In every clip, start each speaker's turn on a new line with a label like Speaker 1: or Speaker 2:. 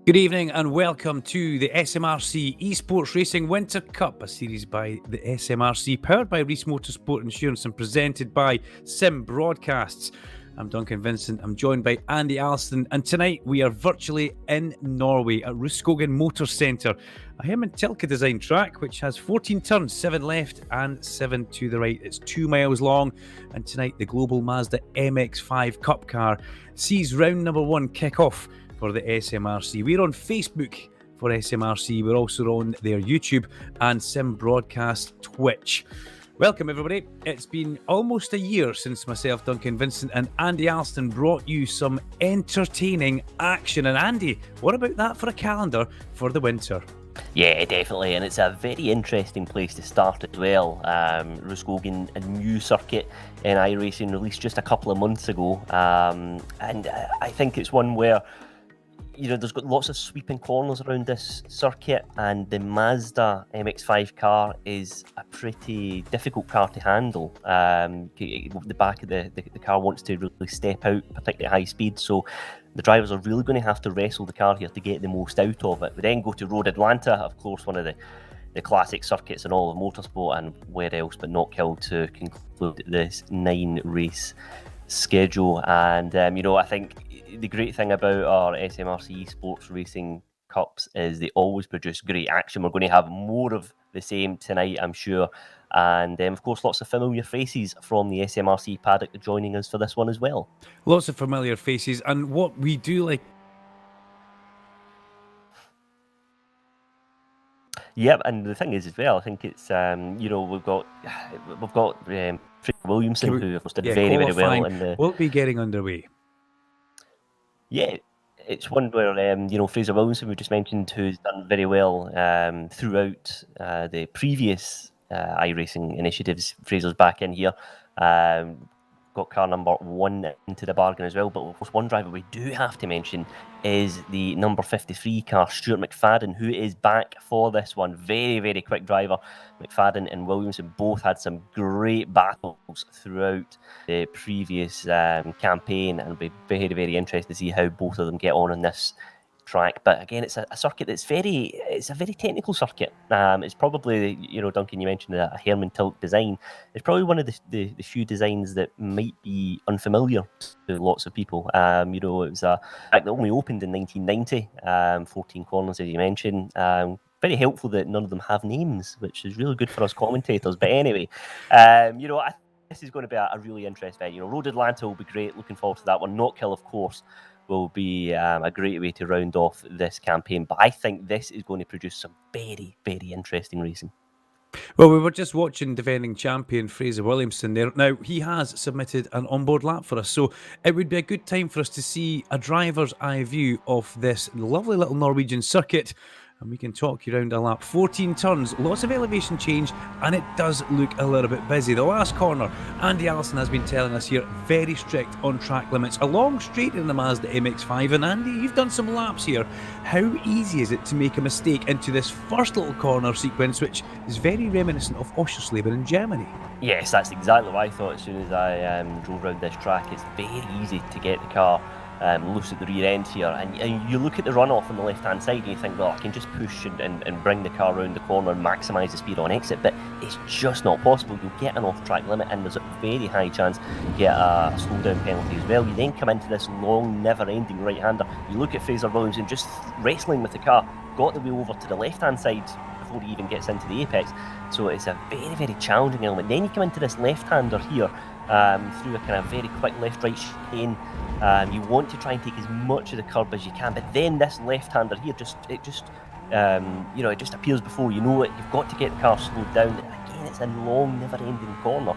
Speaker 1: Good evening and welcome to the SMRC eSports Racing Winter Cup, a series by the SMRC, powered by Reese Motorsport Insurance and presented by Sim Broadcasts. I'm Duncan, Vincent. I'm joined by Andy Alston, and tonight we are virtually in Norway at Rudskogen Motorsenter, a Herman Tilke design track which has 14 turns, 7 left and 7 to the right. It's 2 miles long, and tonight the Global Mazda MX-5 Cup car sees round number 1 kick off for the SMRC. We're on Facebook for SMRC. We're also on their YouTube and Sim Broadcast Twitch. Welcome, everybody. It's been almost a year since myself, Duncan, Vincent, and Andy Alston brought you some entertaining action. And Andy, what about that for a calendar for the winter?
Speaker 2: Yeah, definitely, and it's a very interesting place to start as well. Rudskogen, a new circuit in iRacing, released just a couple of months ago, and I think it's one where, you know, there's got lots of sweeping corners around this circuit, and the Mazda MX-5 car is a pretty difficult car to handle. The back of the car wants to really step out, particularly at high speed, so the drivers are really going to have to wrestle the car here to get the most out of it. We then go to Road Atlanta, of course, one of the classic circuits in all of motorsport, and where else but Knockhill to conclude this 9-race schedule. And I think the great thing about our SMRC eSports Racing Cups is they always produce great action. We're going to have more of the same tonight, I'm sure. And of course, lots of familiar faces from the SMRC paddock joining us for this one as well.
Speaker 1: Lots of familiar faces, and what we do like.
Speaker 2: Yep, and the thing is as well, I think it's we've got Fraser Williamson, who of course did very well in the.
Speaker 1: We'll be getting underway.
Speaker 2: Yeah, it's one where Fraser Williamson, we just mentioned, who's done very well throughout the previous iRacing initiatives. Fraser's back in here. Got car number 1 into the bargain as well. But of course, one driver we do have to mention is the number 53 car, Stuart McFadden, who is back for this one. Very, very quick driver. McFadden and Williamson both had some great battles throughout the previous campaign, and it'll be very, very interesting to see how both of them get on in this track, but again, it's a circuit that's a very technical circuit. It's probably, Duncan, you mentioned a Herman Tilke design. It's probably one of the few designs that might be unfamiliar to lots of people. It was a track that only opened in 1990, 14 corners, as you mentioned. Very helpful that none of them have names, which is really good for us commentators. But anyway, this is going to be a really interesting event. Road Atlanta will be great. Looking forward to that one. Knockhill, of course, will be a great way to round off this campaign. But I think this is going to produce some very, very interesting racing.
Speaker 1: Well, we were just watching defending champion Fraser Williamson there. Now, he has submitted an onboard lap for us, so it would be a good time for us to see a driver's eye view of this lovely little Norwegian circuit. And we can talk you around a lap. 14 turns, lots of elevation change, and it does look a little bit busy. The last corner, Andy Alston has been telling us here, very strict on track limits, along straight in the Mazda MX-5. And Andy, you've done some laps here. How easy is it to make a mistake into this first little corner sequence, which is very reminiscent of Oschersleben in Germany?
Speaker 2: Yes, that's exactly what I thought as soon as I drove around this track. It's very easy to get the car loose at the rear end here, and you look at the runoff on the left hand side and you think, well, I can just push and bring the car around the corner and maximise the speed on exit, but it's just not possible. You'll get an off track limit and there's a very high chance you get a slow down penalty as well. You then come into this long, never ending right hander. You look at Fraser Williamson just wrestling with the car, got the wheel over to the left hand side before he even gets into the apex, so it's a very, very challenging element. Then you come into this left hander here through a kind of very quick left-right chicane. You want to try and take as much of the curb as you can, but then this left-hander here it just appears before you know it. You've got to get the car slowed down. Again, it's a long, never-ending corner,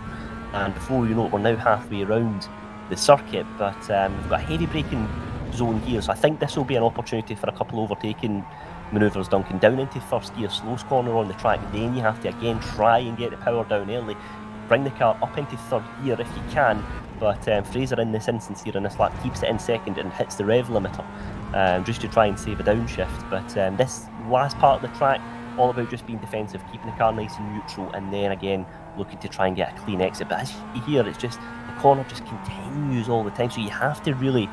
Speaker 2: and before you know it, we're now halfway around the circuit. But we've got a heavy braking zone here, so I think this will be an opportunity for a couple of overtaking manoeuvres. Duncan, down into first gear, slowest corner on the track. Then you have to again try and get the power down early. Bring the car up into third gear if you can, but Fraser in this instance here in this lap keeps it in second and hits the rev limiter just to try and save a downshift. But this last part of the track, all about just being defensive, keeping the car nice and neutral, and then again looking to try and get a clean exit. But as you hear, it's just the corner just continues all the time, so you have to really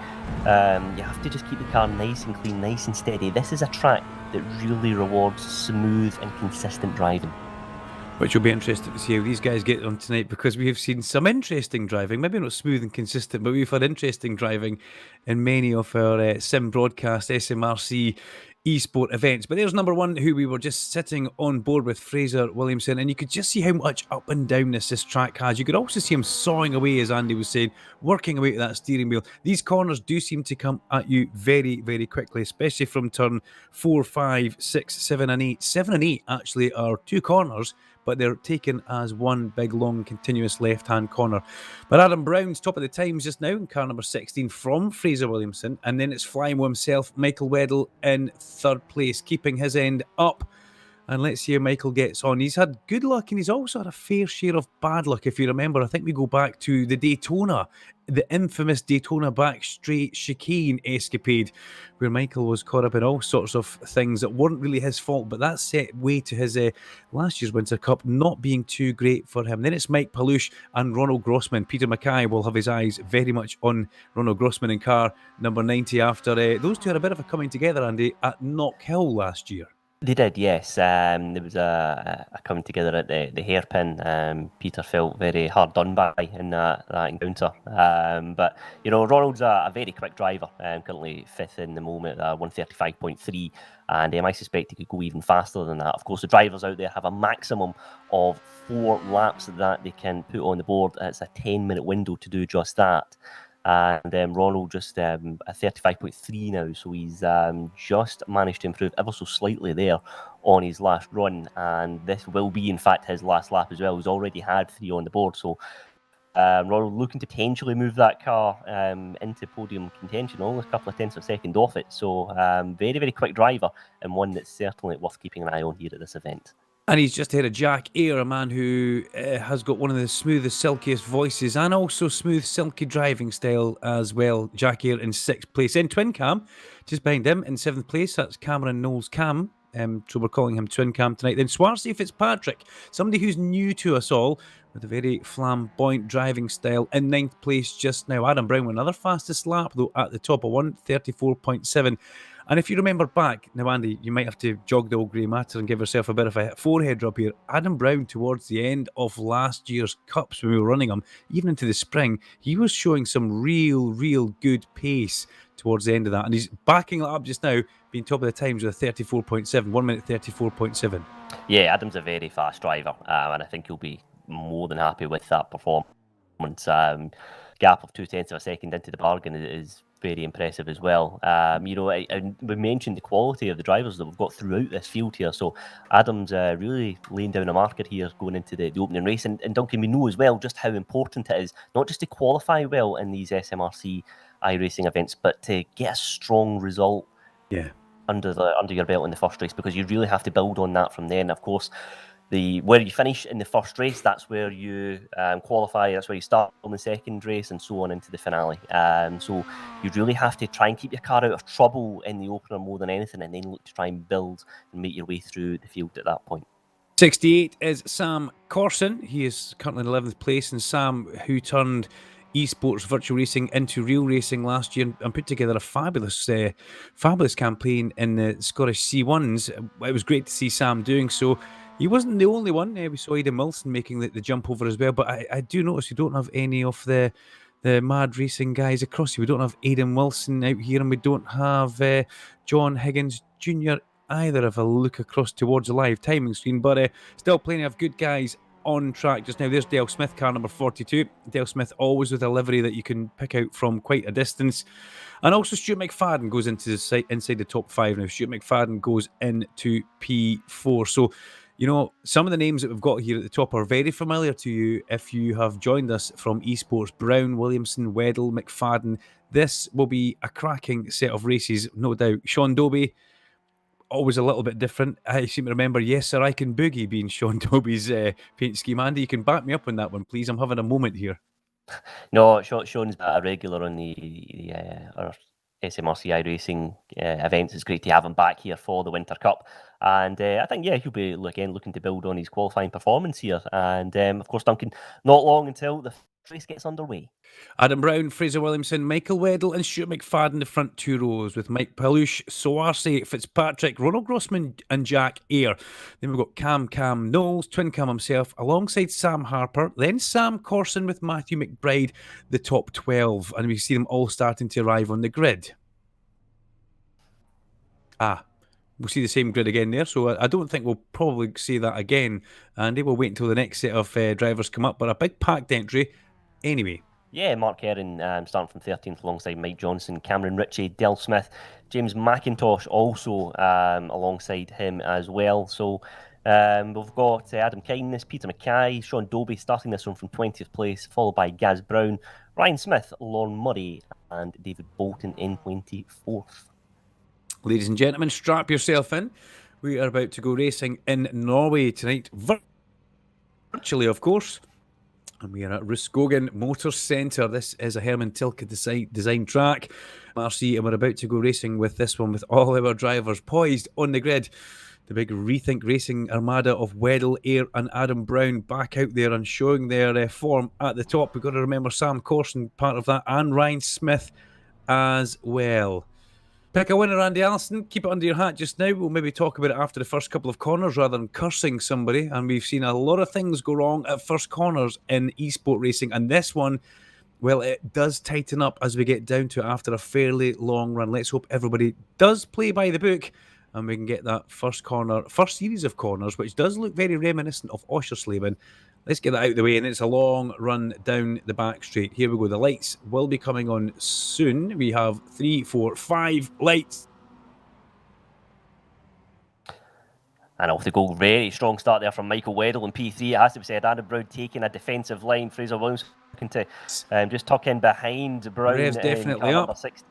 Speaker 2: just keep the car nice and clean, nice and steady. This is a track that really rewards smooth and consistent driving.
Speaker 1: Which will be interesting to see how these guys get on tonight, because we have seen some interesting driving, maybe not smooth and consistent, but we've had interesting driving in many of our sim broadcast SMRC eSport events. But there's number one, who we were just sitting on board with, Fraser Williamson, and you could just see how much up and downness this track has. You could also see him sawing away, as Andy was saying, working away at that steering wheel. These corners do seem to come at you very, very quickly, especially from turn 4, 5, 6, 7 and 8. 7 and 8 actually are two corners, but they're taken as one big, long, continuous left-hand corner. But Adam Brown's top of the times just now in car number 16 from Fraser Williamson, and then it's flying with himself, Michael Weddle in third place, keeping his end up. And let's see how Michael gets on. He's had good luck, and he's also had a fair share of bad luck. If you remember, I think we go back to the Daytona, the infamous Daytona back straight chicane escapade, where Michael was caught up in all sorts of things that weren't really his fault, but that set way to his last year's Winter Cup not being too great for him. Then it's Mike Palouche and Ronald Grossman. Peter Mackay will have his eyes very much on Ronald Grossman in car number 90 after those two had a bit of a coming together, Andy, at Knockhill last year.
Speaker 2: They did, yes. There was a coming together at the hairpin. Peter felt very hard done by in that encounter. But, Ronald's a very quick driver, currently fifth in the moment, 135.3, and I suspect he could go even faster than that. Of course, the drivers out there have a maximum of 4 laps that they can put on the board. It's a 10-minute window to do just that. And Ronald just at 35.3 now, so he's just managed to improve ever so slightly there on his last run, and this will be in fact his last lap as well. He's already had 3 on the board, so Ronald looking to potentially move that car into podium contention, only a couple of tenths of a second off it. So very, very quick driver, and one that's certainly worth keeping an eye on here at this event.
Speaker 1: And he's just ahead of Jack Eyre, a man who has got one of the smoothest, silkiest voices and also smooth, silky driving style as well. Jack Eyre in 6th place. In Twin Cam, just behind him in 7th place, that's Cameron Knowles Cam. So we're calling him Twin Cam tonight. Then Swarzy Fitzpatrick, somebody who's new to us all, with a very flamboyant driving style, in 9th place just now. Adam Brown with another fastest lap, though, at the top of 134.7. And if you remember back, now Andy, you might have to jog the old grey matter and give yourself a bit of a forehead rub here. Adam Brown, towards the end of last year's Cups when we were running them, even into the spring, he was showing some real good pace towards the end of that. And he's backing it up just now, being top of the times with a 34.7, 1 minute 34.7.
Speaker 2: Yeah, Adam's a very fast driver, and I think he'll be more than happy with that performance. Gap of 0.2 of a second into the bargain is very impressive as well. We mentioned the quality of the drivers that we've got throughout this field here. So Adam's really laying down a marker here going into the opening race. And Duncan, we know as well just how important it is, not just to qualify well in these SMRC iRacing events, but to get a strong result under your belt in the first race, because you really have to build on that from there. And of course, where you finish in the first race, that's where you qualify, that's where you start on the second race, and so on into the finale. So you really have to try and keep your car out of trouble in the opener more than anything, and then look to try and build and make your way through the field at that point.
Speaker 1: 68 is Sam Corson. He is currently in 11th place, and Sam, who turned eSports virtual racing into real racing last year and put together a fabulous campaign in the Scottish C1s. It was great to see Sam doing so. He wasn't the only one. We saw Aidan Wilson making the jump over as well, but I do notice we don't have any of the mad racing guys across here. We don't have Aidan Wilson out here, and we don't have John Higgins Jr. either, if I look across towards the live timing screen, but still plenty of good guys on track just now. There's Dale Smith, car number 42. Dale Smith always with a livery that you can pick out from quite a distance. And also Stuart McFadden goes inside the top 5 now. Stuart McFadden goes into P4. So, you know, some of the names that we've got here at the top are very familiar to you if you have joined us from eSports. Brown, Williamson, Weddle, McFadden. This will be a cracking set of races, no doubt. Sean Dobie, always a little bit different. I seem to remember Yes Sir I Can Boogie being Sean Dobie's paint scheme. Andy, you can back me up on that one, please. I'm having a moment here.
Speaker 2: No, Sean's a regular on our SMRC iRacing events. It's great to have him back here for the Winter Cup. And I think, he'll be, again, looking to build on his qualifying performance here. And, of course, Duncan, not long until the race gets underway.
Speaker 1: Adam Brown, Fraser Williamson, Michael Weddle and Stuart McFadden the front 2 rows, with Mike Palouche, Soarce, Fitzpatrick, Ronald Grossman and Jack Eyre. Then we've got Cam Knowles, Twin Cam himself, alongside Sam Harper. Then Sam Corson with Matthew McBride, the top 12. And we see them all starting to arrive on the grid. We'll see the same grid again there, so I don't think we'll probably see that again, Andy. We'll wait until the next set of drivers come up, but a big packed entry anyway.
Speaker 2: Yeah, Mark Herron starting from 13th alongside Mike Johnson, Cameron Ritchie, Del Smith, James McIntosh also alongside him as well. So we've got Adam Kindness, Peter Mackay, Sean Dobie starting this one from 20th place, followed by Gaz Brown, Ryan Smith, Lorne Murray and David Bolton in 24th.
Speaker 1: Ladies and gentlemen, strap yourself in. We are about to go racing in Norway tonight, virtually, of course. And we are at Rudskogen Motorsenter. This is a Herman Tilke design track, SMRC, and we're about to go racing with this one with all our drivers poised on the grid. The big Rethink Racing armada of Weddle, Eyre and Adam Brown back out there and showing their form at the top. We've got to remember Sam Corson, part of that, and Ryan Smith as well. Pick a winner, Andy Alston. Keep it under your hat just now. We'll maybe talk about it after the first couple of corners rather than cursing somebody. And we've seen a lot of things go wrong at first corners in eSport racing. And this one, well, it does tighten up as we get down to it after a fairly long run. Let's hope everybody does play by the book and we can get that first series of corners, which does look very reminiscent of Oschersleben. Let's get that out of the way, and it's a long run down the back straight. Here we go. The lights will be coming on soon. We have 3, 4, 5 lights.
Speaker 2: And off they go. Very strong start there from Michael Weddle in P3. It has to be said, Adam Brown taking a defensive line. Fraser Williams looking to just tuck in behind Brown.
Speaker 1: Rev's definitely up.
Speaker 2: Number 16.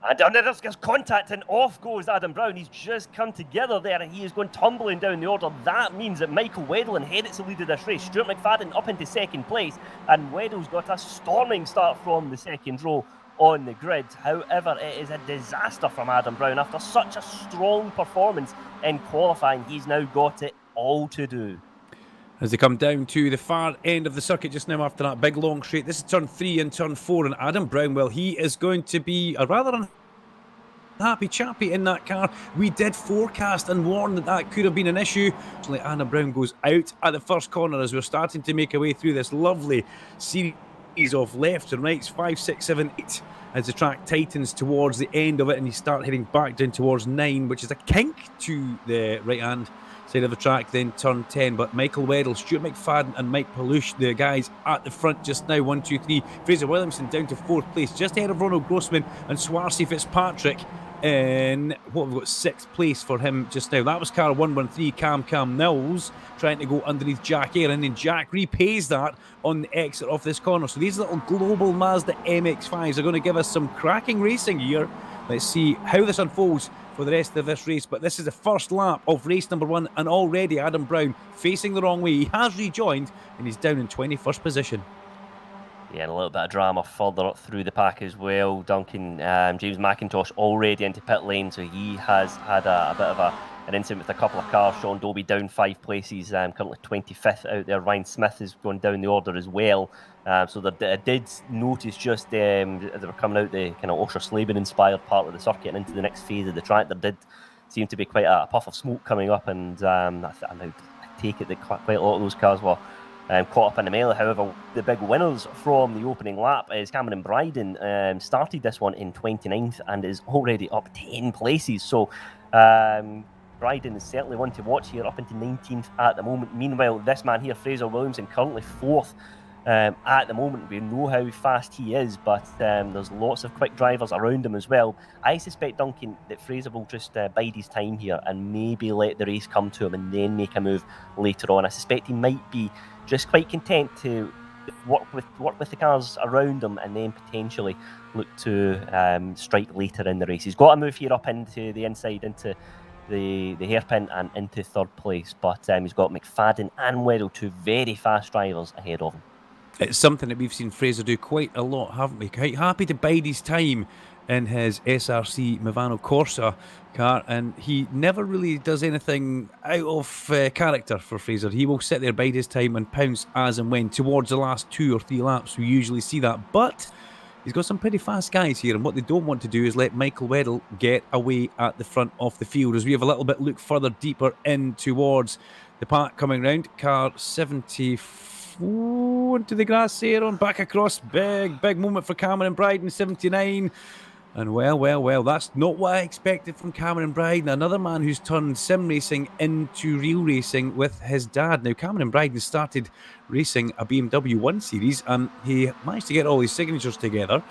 Speaker 2: And there's contact, and off goes Adam Brown. He's just come together there, and he is going tumbling down the order. That means that Michael Weddle inherits the lead of this race. Stuart McFadden up into second place, and Weddle's got a storming start from the second row on the grid. However, it is a disaster from Adam Brown. After such a strong performance in qualifying, he's now got it all to do.
Speaker 1: As they come down to the far end of the circuit just now after that big long straight. This is turn 3 and turn 4, and Adam Brown, well, he is going to be a rather happy chappy in that car. We did forecast and warn that that could have been an issue. So Anna Brown goes out at the first corner as we're starting to make our way through this lovely series of left and rights, 5, 6, 7, 8, as the track tightens towards the end of it and you start heading back down towards 9, which is a kink to the right hand side of the track, then turn 10. But Michael Weddle, Stuart McFadden and Mike Palouche, the guys at the front just now, 1, 2, 3. Fraser Williamson down to 4th place, just ahead of Ronald Grossman and Swarzy Fitzpatrick in what we've got 6th place for him just now. That was car 113, Cam Knowles trying to go underneath Jack Eyre, and then Jack repays that on the exit off this corner. So these little Global Mazda MX-5s are going to give us some cracking racing here. Let's see how this unfolds for the rest of this race. But this is the first lap of race number 1, and already Adam Brown facing the wrong way. He has rejoined and he's down in 21st position.
Speaker 2: Yeah, and a little bit of drama further up through the pack as well. Duncan, James McIntosh already into pit lane, so he has had a bit of an incident with a couple of cars. Sean Dobie down 5 places, currently 25th out there. Ryan Smith is going down the order as well. So I did notice just as they were coming out the kind of Osher Slaben inspired part of the circuit and into the next phase of the track, there did seem to be quite a puff of smoke coming up, and I take it that quite a lot of those cars were caught up in the melee. However, the big winners from the opening lap is Cameron Bryden. Started this one in 29th and is already up 10 places. So Bryden is certainly one to watch here, up into 19th at the moment. Meanwhile, this man here, Fraser Williamson, currently 4th at the moment. We know how fast he is, but there's lots of quick drivers around him as well. I suspect, Duncan, that Fraser will just bide his time here and maybe let the race come to him and then make a move later on. I suspect he might be just quite content to work with the cars around him and then potentially look to strike later in the race. He's got to move here up into the inside, into the hairpin and into 3rd place, but he's got McFadden and Weddle, 2 very fast drivers ahead of him.
Speaker 1: It's something that we've seen Fraser do quite a lot, haven't we? Quite happy to bide his time in his SRC Movano Corsa car, and he never really does anything out of character for Fraser. He will sit there, bide his time and pounce as and when. Towards the last 2 or 3 laps we usually see that, but he's got some pretty fast guys here, and what they don't want to do is let Michael Weddle get away at the front of the field. As we have a little bit look further deeper in towards the park coming round, car 74 into the grass here on back across. Big moment for Cameron Bryden, 79. And well, that's not what I expected from Cameron Bryden. Another man who's turned sim racing into real racing with his dad. Now, Cameron Bryden started racing a BMW 1 Series, and he managed to get all his signatures together.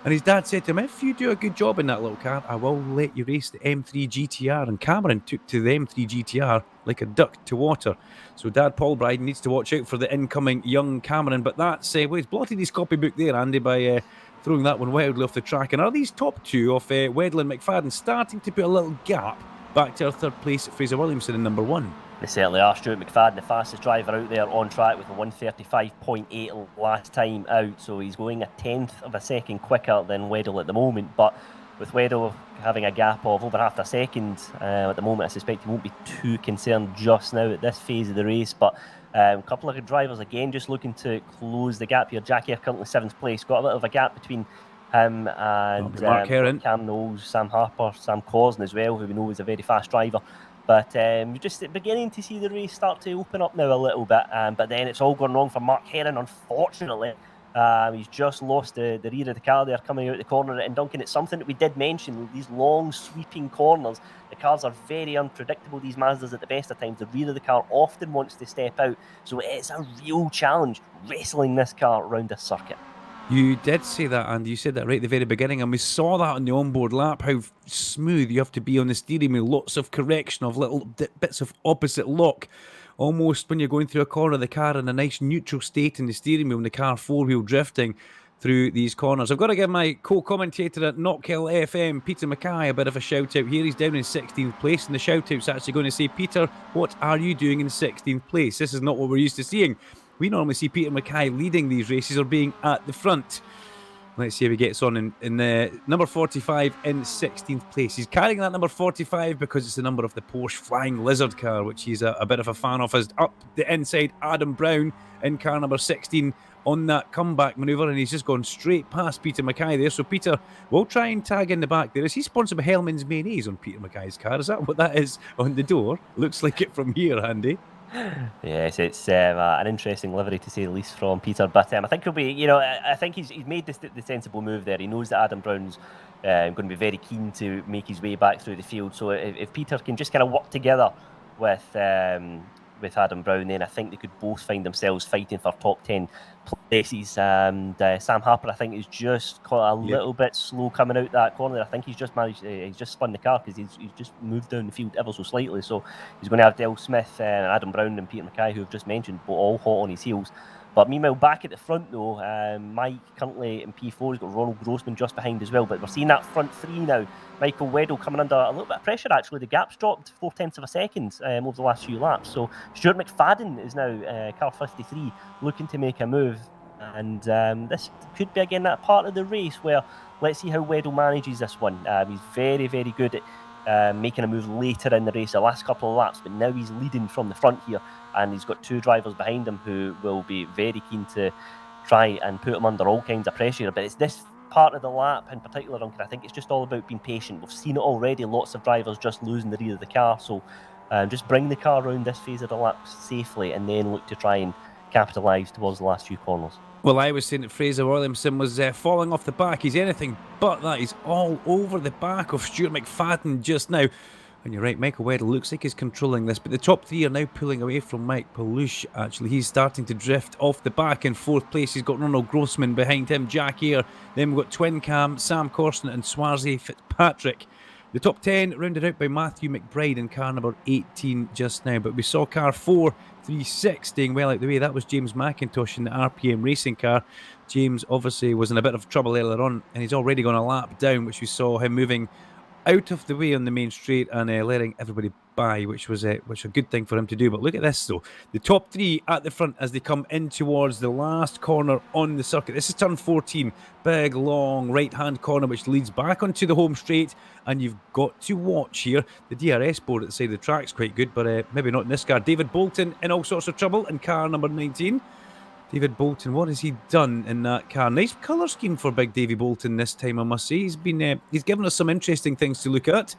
Speaker 1: And his dad said to him, if you do a good job in that little car, I will let you race the M3 GTR. And Cameron took to the M3 GTR like a duck to water. So Dad Paul Bryden needs to watch out for the incoming young Cameron. But that's, well, he's blotted his copybook there, Andy, by throwing that one wildly off the track. And are these top 2 of Weddle and McFadden starting to put a little gap back to our 3rd place, Fraser Williamson in number 1?
Speaker 2: They certainly are. Stuart McFadden, the fastest driver out there on track with a 1:35.8 last time out. So he's going a 10th of a second quicker than Weddle at the moment. But with Weddle having a gap of over half a second at the moment, I suspect he won't be too concerned just now at this phase of the race. But a couple of drivers, again, just looking to close the gap here. Jack Eyre currently 7th place. Got a bit of a gap between him and Cam Knowles, Sam Harper, Sam Cosden as well, who we know is a very fast driver. But we're just beginning to see the race start to open up now a little bit. But then it's all gone wrong for Mark Heron, unfortunately. He's just lost the rear of the car there coming out the corner. And Duncan, it's something that we did mention, these long sweeping corners. The cars are very unpredictable, these Mazdas, at the best of times. The rear of the car often wants to step out. So it's a real challenge wrestling this car around this circuit.
Speaker 1: You did say that, Andy. You said that right at the very beginning, and we saw that on the onboard lap, how smooth you have to be on the steering wheel. Lots of correction of little bits of opposite lock. Almost when you're going through a corner of the car in a nice neutral state in the steering wheel and the car four-wheel drifting through these corners. I've got to give my co-commentator at Knockhill FM, Peter Mackay, a bit of a shout-out here. He's down in 16th place, and the shout-out's actually going to say, Peter, what are you doing in 16th place? This is not what we're used to seeing. We normally see Peter Mackay leading these races or being at the front. Let's see how he gets on in the number 45 in 16th place. He's carrying that number 45 because it's the number of the Porsche Flying Lizard car, which he's a bit of a fan of. As up the inside, Adam Brown in car number 16, on that comeback manoeuvre, and he's just gone straight past Peter Mackay there. So Peter will try and tag in the back there. Is he sponsored by Hellman's Mayonnaise on Peter Mackay's car? Is that what that is on the door? Looks like it from here, Andy.
Speaker 2: Yes, it's an interesting livery to say the least from Peter, but I think he'll be, I think he's made the sensible move there. He knows that Adam Brown's going to be very keen to make his way back through the field. So if Peter can just kind of work together with Adam Brown, then I think they could both find themselves fighting for top 10 places. And Sam Harper, I think, is just quite a little bit slow coming out that corner. I think he's just managed, he's just spun the car because he's just moved down the field ever so slightly. So he's going to have Del Smith, Adam Brown and Peter Mackay, who I've just mentioned, but all hot on his heels. But meanwhile, back at the front though, Mike currently in P4, he's got Ronald Grossman just behind as well. But we're seeing that front three now. Michael Weddle coming under a little bit of pressure actually. The gap's dropped 0.4 of a second over the last few laps. So Stuart McFadden is now car 53 looking to make a move. And this could be again that part of the race where let's see how Weddle manages this one. He's very, very good at making a move later in the race, the last couple of laps, but now he's leading from the front here. And he's got two drivers behind him who will be very keen to try and put him under all kinds of pressure. But it's this part of the lap in particular, Duncan, I think it's just all about being patient. We've seen it already, lots of drivers just losing the rear of the car. So just bring the car around this phase of the lap safely and then look to try and capitalise towards the last few corners.
Speaker 1: Well, I was saying that Fraser Williamson was falling off the back. He's anything but that. He's all over the back of Stuart McFadden just now. And you're right, Michael Weddle looks like he's controlling this, but the top three are now pulling away from Mike Palouche, actually. He's starting to drift off the back in fourth place. He's got Ronald Grossman behind him, Jack Eyre. Then we've got Twin Cam, Sam Corson and Swarzy Fitzpatrick. The top 10 rounded out by Matthew McBride in car number 18 just now, but we saw car 436 staying well out the way. That was James McIntosh in the RPM racing car. James obviously was in a bit of trouble earlier on, and he's already gone a lap down, which we saw him moving out of the way on the main straight and letting everybody by, which was a good thing for him to do. But look at this though, the top three at the front as they come in towards the last corner on the circuit. This is turn 14, big long right hand corner which leads back onto the home straight, and you've got to watch here. The DRS board at the side of the track's quite good, but maybe not in this car. David Bolton in all sorts of trouble in car number 19. David Bolton, what has he done in that car? Nice colour scheme for Big Davy Bolton this time, I must say. He's given us some interesting things to look at,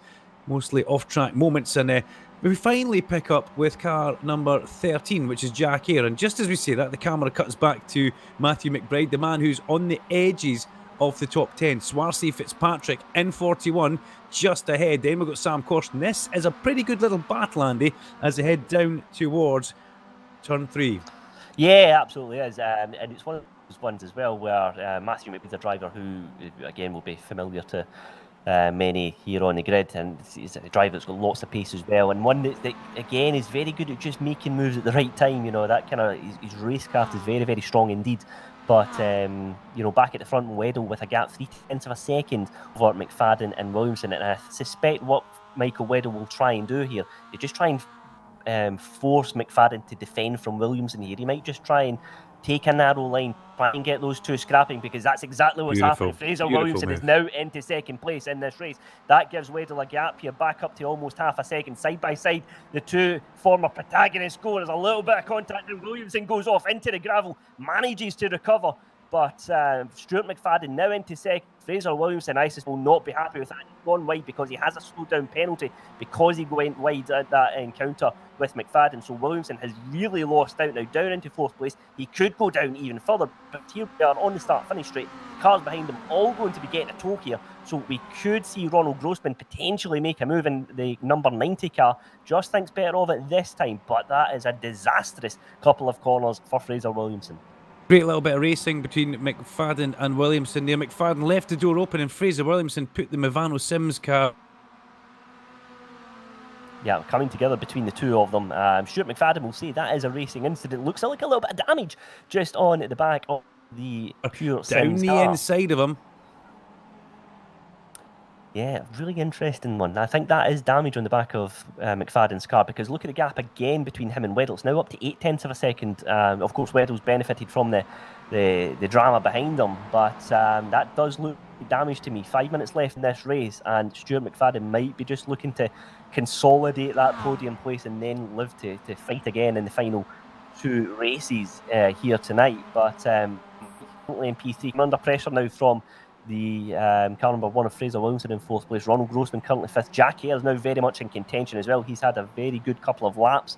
Speaker 1: mostly off-track moments, and we finally pick up with car number 13, which is Jack Eyre. And just as we say that, the camera cuts back to Matthew McBride, the man who's on the edges of the top 10. Swarzy Fitzpatrick in 41, just ahead. Then we've got Sam Corson. This is a pretty good little battle, Andy, as they head down towards turn 3.
Speaker 2: Yeah, absolutely is. And it's one of those ones as well where Matthew McBride's a driver who, again, will be familiar to many here on the grid, and he's a driver that's got lots of pace as well, and one that again is very good at just making moves at the right time. That kind of his racecraft is very, very strong indeed. But back at the front, Weddle with a gap 0.3 of a second over McFadden and Williamson, and I suspect what Michael Weddle will try and do here is just try and force McFadden to defend from Williamson here. He might just try and take a narrow line, try and get those two scrapping, because that's exactly what's happening. Fraser Williamson is now into second place in this race. That gives Weddle a gap here, back up to almost half a second. Side by side, the two former protagonists go. There's a little bit of contact, and Williamson goes off into the gravel, manages to recover. But Stuart McFadden now into second. Fraser Williamson, I suspect, will not be happy with that. He's gone wide because he has a slow down penalty because he went wide at that encounter with McFadden. So Williamson has really lost out now, down into fourth place. He could go down even further, but here we are on the start-finish straight. The cars behind him all going to be getting a tow here. So we could see Ronald Grossman potentially make a move in the number 90 car. Just thinks better of it this time, but that is a disastrous couple of corners for Fraser Williamson.
Speaker 1: Great little bit of racing between McFadden and Williamson there. McFadden left the door open and Fraser Williamson put the Movano Sims car.
Speaker 2: Yeah, coming together between the two of them. Stuart McFadden will say that is a racing incident. Looks like a little bit of damage just on the back of the pure Sims
Speaker 1: down the
Speaker 2: car.
Speaker 1: inside of him.
Speaker 2: Yeah, really interesting one. I think that is damage on the back of McFadden's car, because look at the gap again between him and Weddle. It's now up to 0.8 of a second. Of course, Weddle's benefited from the drama behind him, but that does look damage to me. 5 minutes left in this race, and Stuart McFadden might be just looking to consolidate that podium place and then live to fight again in the final two races here tonight. But currently in P3, I'm under pressure now from the car number 1 of Fraser Williamson in 4th place. Ronald Grossman currently 5th. Jack Hare is now very much in contention as well. He's had a very good couple of laps,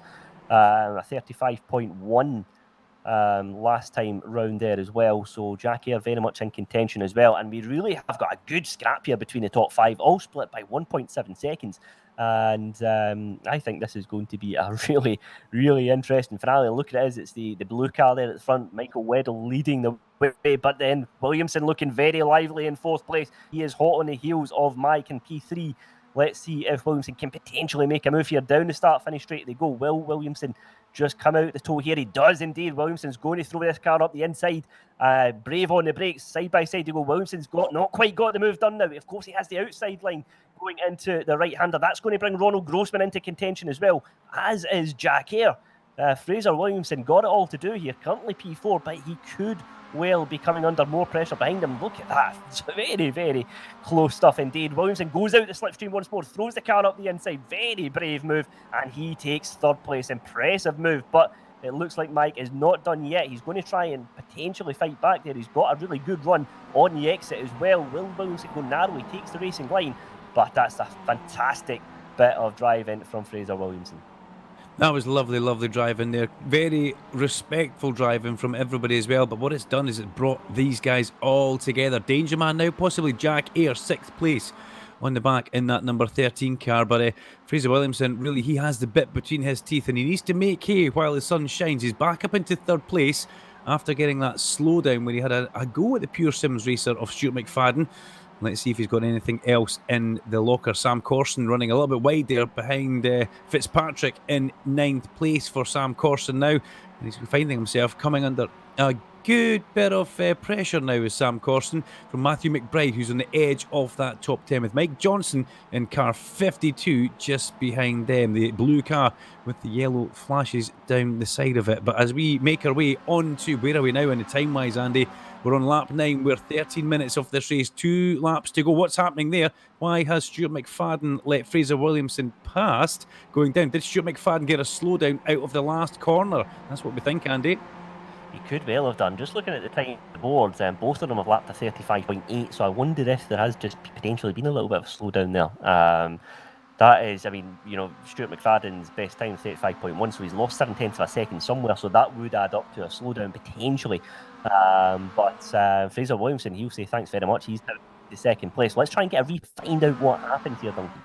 Speaker 2: a 35.1 last time round there as well. So Jack Hare very much in contention as well. And we really have got a good scrap here between the top 5, all split by 1.7 seconds. And I think this is going to be a really, really interesting finale. Look at it, it's the blue car there at the front. Michael Weddle leading the way, but then Williamson looking very lively in 4th place. He is hot on the heels of Mike in P3. Let's see if Williamson can potentially make a move here. Down the start-finish straight they go. Will Williamson just come out the toe here? He does indeed. Williamson's going to throw this car up the inside. Brave on the brakes, side by side to go. Williamson's not quite got the move done now. Of course, he has the outside line going into the right-hander. That's going to bring Ronald Grossman into contention as well, as is Jack Hare. Fraser Williamson got it all to do here. Currently P4, but he could well be coming under more pressure behind him. Look at that. It's very, very close stuff indeed. Williamson goes out the slipstream once more, throws the car up the inside. Very brave move, and he takes 3rd place. Impressive move, but it looks like Mike is not done yet. He's going to try and potentially fight back there. He's got a really good run on the exit as well. Will Williamson go narrow? He takes the racing line, but that's a fantastic bit of driving from Fraser Williamson.
Speaker 1: That was lovely, lovely driving there. Very respectful driving from everybody as well. But what it's done is it brought these guys all together. Danger Man now, possibly Jack Hare, 6th place on the back in that number 13 car. But Fraser Williamson, really, he has the bit between his teeth and he needs to make hay while the sun shines. He's back up into 3rd place after getting that slowdown when he had a go at the Pure Sims racer of Stuart McFadden. Let's see if he's got anything else in the locker. Sam Corson running a little bit wide there behind Fitzpatrick in 9th place for Sam Corson now. And he's finding himself coming under a good bit of pressure now with Sam Corson from Matthew McBride, who's on the edge of that top 10 with Mike Johnson in car 52 just behind them. The blue car with the yellow flashes down the side of it. But as we make our way on to, where are we now in the time-wise, Andy? We're on lap 9. We're 13 minutes of this race. 2 laps to go. What's happening there? Why has Stuart McFadden let Fraser Williamson past going down? Did Stuart McFadden get a slowdown out of the last corner? That's what we think, Andy.
Speaker 2: He could well have done. Just looking at the time of the boards, both of them have lapped a 35.8, so I wonder if there has just potentially been a little bit of a slowdown there. That is, I mean, you know, Stuart McFadden's best time is 35.1, so he's lost 7/10 of a second somewhere, so that would add up to a slowdown potentially. But Fraser Williamson, he'll say thanks very much. He's down to 2nd place. Let's try and find out what happened here, Duncan.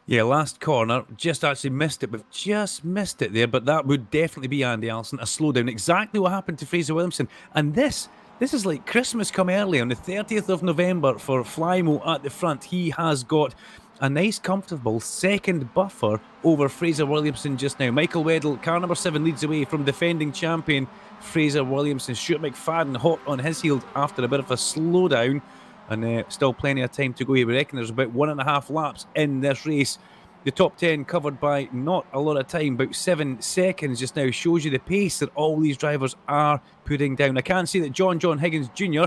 Speaker 1: Yeah, last corner, just actually missed it. We've just missed it there, but that would definitely be, Andy Alston, a slowdown. Exactly what happened to Fraser Williamson. And this is like Christmas come early on the 30th of November for Flymo at the front. He has got a nice, comfortable 2nd buffer over Fraser Williamson just now. Michael Weddle, car number 7, leads away from defending champion Fraser Williamson. Stuart McFadden hot on his heels after a bit of a slowdown. And still plenty of time to go here. We reckon there's about 1.5 laps in this race. The top 10 covered by not a lot of time, about 7 seconds just now. Shows you the pace that all these drivers are putting down. I can see that John Higgins Jr.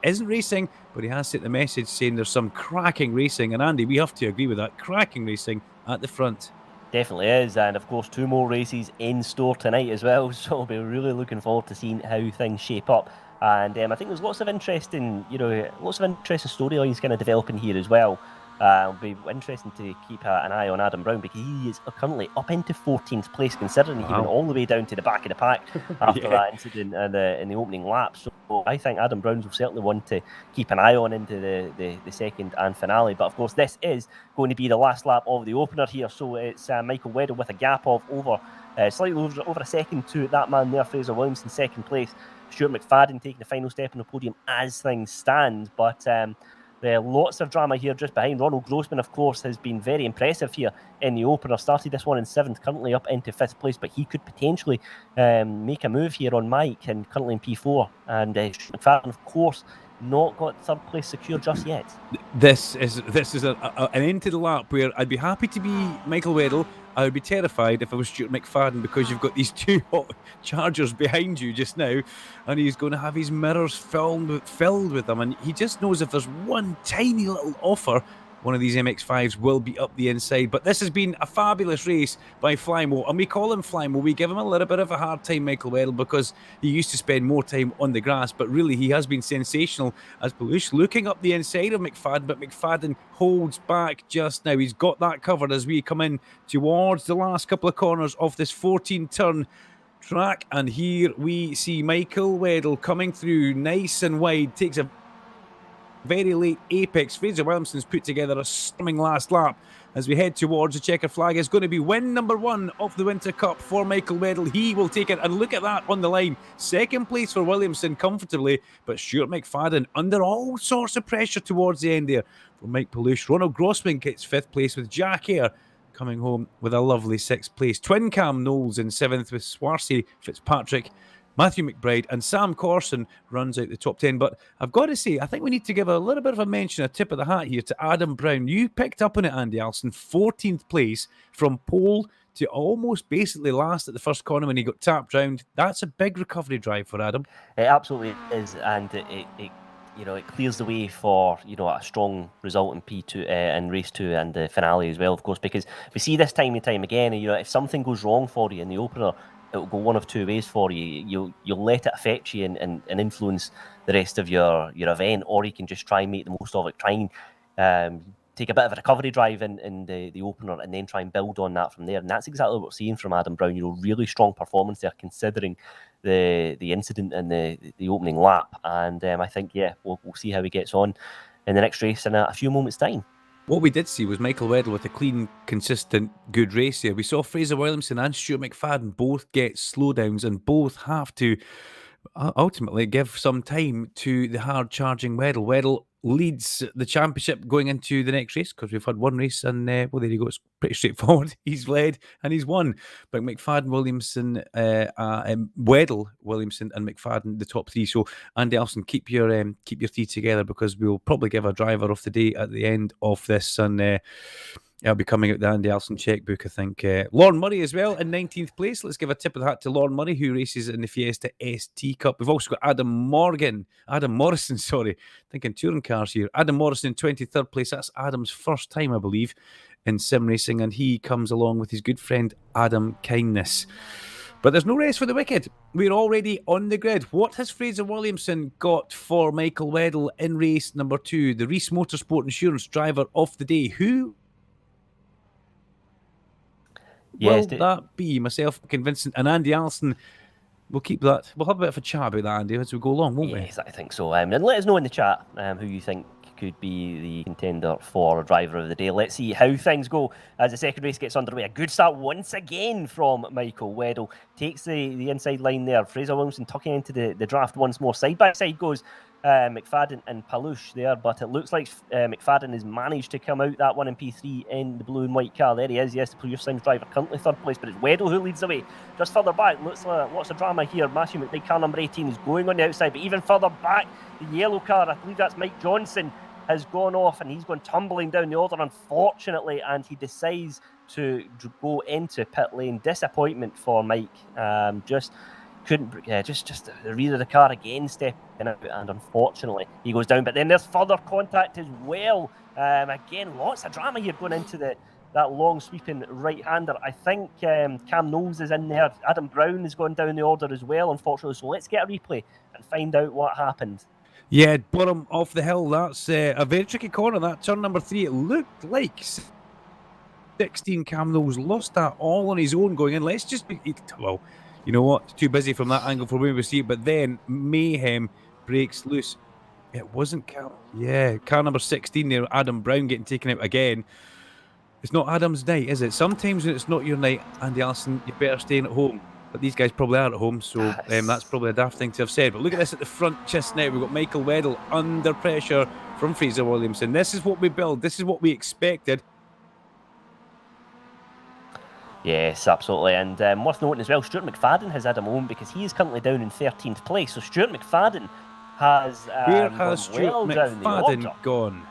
Speaker 1: isn't racing, but he has sent the message saying there's some cracking racing. And Andy, we have to agree with that. Cracking racing at the front.
Speaker 2: Definitely is, and of course 2 more races in store tonight as well, so we'll be really looking forward to seeing how things shape up. And I think there's lots of interesting storylines kind of developing here as well. It'll be interesting to keep an eye on Adam Brown because he is currently up into 14th place, considering he went all the way down to the back of the pack after that incident in the opening lap. So I think Adam Brown's certainly one to keep an eye on into the second and finale. But of course, this is going to be the last lap of the opener here. So it's Michael Weddle with a gap of slightly over a second to that man there, Fraser Williamson, 2nd place. Stuart McFadden taking the final step on the podium as things stand. But there are lots of drama here just behind. Ronald Grossman, of course, has been very impressive here in the opener. Started this one in 7th, currently up into 5th place, but he could potentially make a move here on Mike, and currently in P4. And Stuart McFadden, of course, not got 3rd place secure just yet.
Speaker 1: This is an end to the lap where I'd be happy to be Michael Weddle. I would be terrified if I was Stuart McFadden, because you've got these 2 hot chargers behind you just now, and he's going to have his mirrors filled with them, and he just knows if there's one tiny little offer, one of these MX-5s will be up the inside. But this has been a fabulous race by Flymo, and we call him Flymo. We give him a little bit of a hard time, Michael Weddle, because he used to spend more time on the grass, but really he has been sensational as Palush looking up the inside of McFadden, but McFadden holds back just now. He's got that covered as we come in towards the last couple of corners of this 14-turn track, and here we see Michael Weddle coming through nice and wide, takes a very late apex. Fraser Williamson's put together a stunning last lap as we head towards the checkered flag. It's going to be win number 1 of the Winter Cup for Michael Weddle. He will take it, and look at that on the line. Second place for Williamson comfortably, but Stuart McFadden under all sorts of pressure towards the end there for Mike Palush. Ronald Grossman gets 5th place with Jack Eyre coming home with a lovely 6th place. Twin Cam Knowles in 7th with Swarsey Fitzpatrick. Matthew McBride and Sam Corson runs out the top 10. But I've got to say, I think we need to give a little bit of a mention, a tip of the hat here to Adam Brown. You picked up on it, Andy Alston, 14th place from pole to almost basically last at the first corner when he got tapped round. That's a big recovery drive for Adam.
Speaker 2: It absolutely is, and it clears the way for a strong result in P2 and race 2 and the finale as well, of course, because we see this time and time again. If something goes wrong for you in the opener, it will go one of two ways for you. You'll let it affect you and influence the rest of your event, or you can just try and make the most of it. Try and take a bit of a recovery drive in the opener, and then try and build on that from there. And that's exactly what we're seeing from Adam Brown. Really strong performance there, considering the incident in the opening lap. And I think we'll see how he gets on in the next race in a few moments' time.
Speaker 1: What we did see was Michael Weddle with a clean, consistent, good race here. We saw Fraser Williamson and Stuart McFadden both get slowdowns and both have to ultimately give some time to the hard-charging Weddle. Weddle leads the championship going into the next race because we've had one race and, there you go, it's pretty straightforward. He's led and he's won. But McFadden, Williamson, Weddle, Williamson and McFadden, the top 3. So, Andy Alston, keep your 3 together because we'll probably give a driver of the day at the end of this, and I'll be coming out the Andy Alston checkbook, I think. Lauren Murray as well in 19th place. Let's give a tip of the hat to Lauren Murray, who races in the Fiesta ST Cup. We've also got Adam Morrison, thinking touring cars here. Adam Morrison in 23rd place. That's Adam's first time, I believe, in sim racing, and he comes along with his good friend Adam Kindness. But there's no rest for the wicked. We're already on the grid. What has Fraser Williamson got for Michael Weddle in race number 2, the Reese Motorsport Insurance driver of the day? Who will that be? Myself, Vincent, and Andy Alston. We'll keep that. We'll have a bit of a chat about that, Andy, as we go along, won't we?
Speaker 2: Yes, I think so. And let us know in the chat who you think could be the contender for driver of the day. Let's see how things go as the second race gets underway. A good start once again from Michael Weddle. Takes the inside line there. Fraser Williamson tucking into the draft once more. Side by side goes McFadden and Palush there, but it looks like McFadden has managed to come out that one in P3 in the blue and white car. There he is. Yes, the Palush Sims driver currently 3rd place, but it's Weddle who leads the way. Just further back, looks like lots of drama here. Matthew McBride, car number 18, is going on the outside, but even further back, the yellow car, I believe that's Mike Johnson, has gone off and he's gone tumbling down the order, unfortunately, and he decides to go into pit lane. Disappointment for Mike. Just the rear of the car again stepping out, and unfortunately he goes down. But then there's further contact as well. Again, lots of drama here going into that long sweeping right-hander. I think Cam Knowles is in there. Adam Brown has gone down the order as well, unfortunately. So let's get a replay and find out what happened.
Speaker 1: Yeah, bottom off the hill. That's a very tricky corner, that turn number 3. It looked like 16 Cam Knowles lost that all on his own going in. Let's just be... Well, you know what? Too busy from that angle for where we see it. But then mayhem breaks loose. It wasn't Car number 16 there, Adam Brown getting taken out again. It's not Adam's night, is it? Sometimes when it's not your night, Andy Alston, you're better staying at home. But these guys probably are at home, so that's probably a daft thing to have said. But look at this at the front just now. We've got Michael Weddle under pressure from Fraser Williamson. This is what we build. This is what we expected.
Speaker 2: Yes, absolutely. And worth noting as well, Stuart McFadden has had a moment because he is currently down in 13th place. So Stuart McFadden has
Speaker 1: Where has Stuart McFadden gone?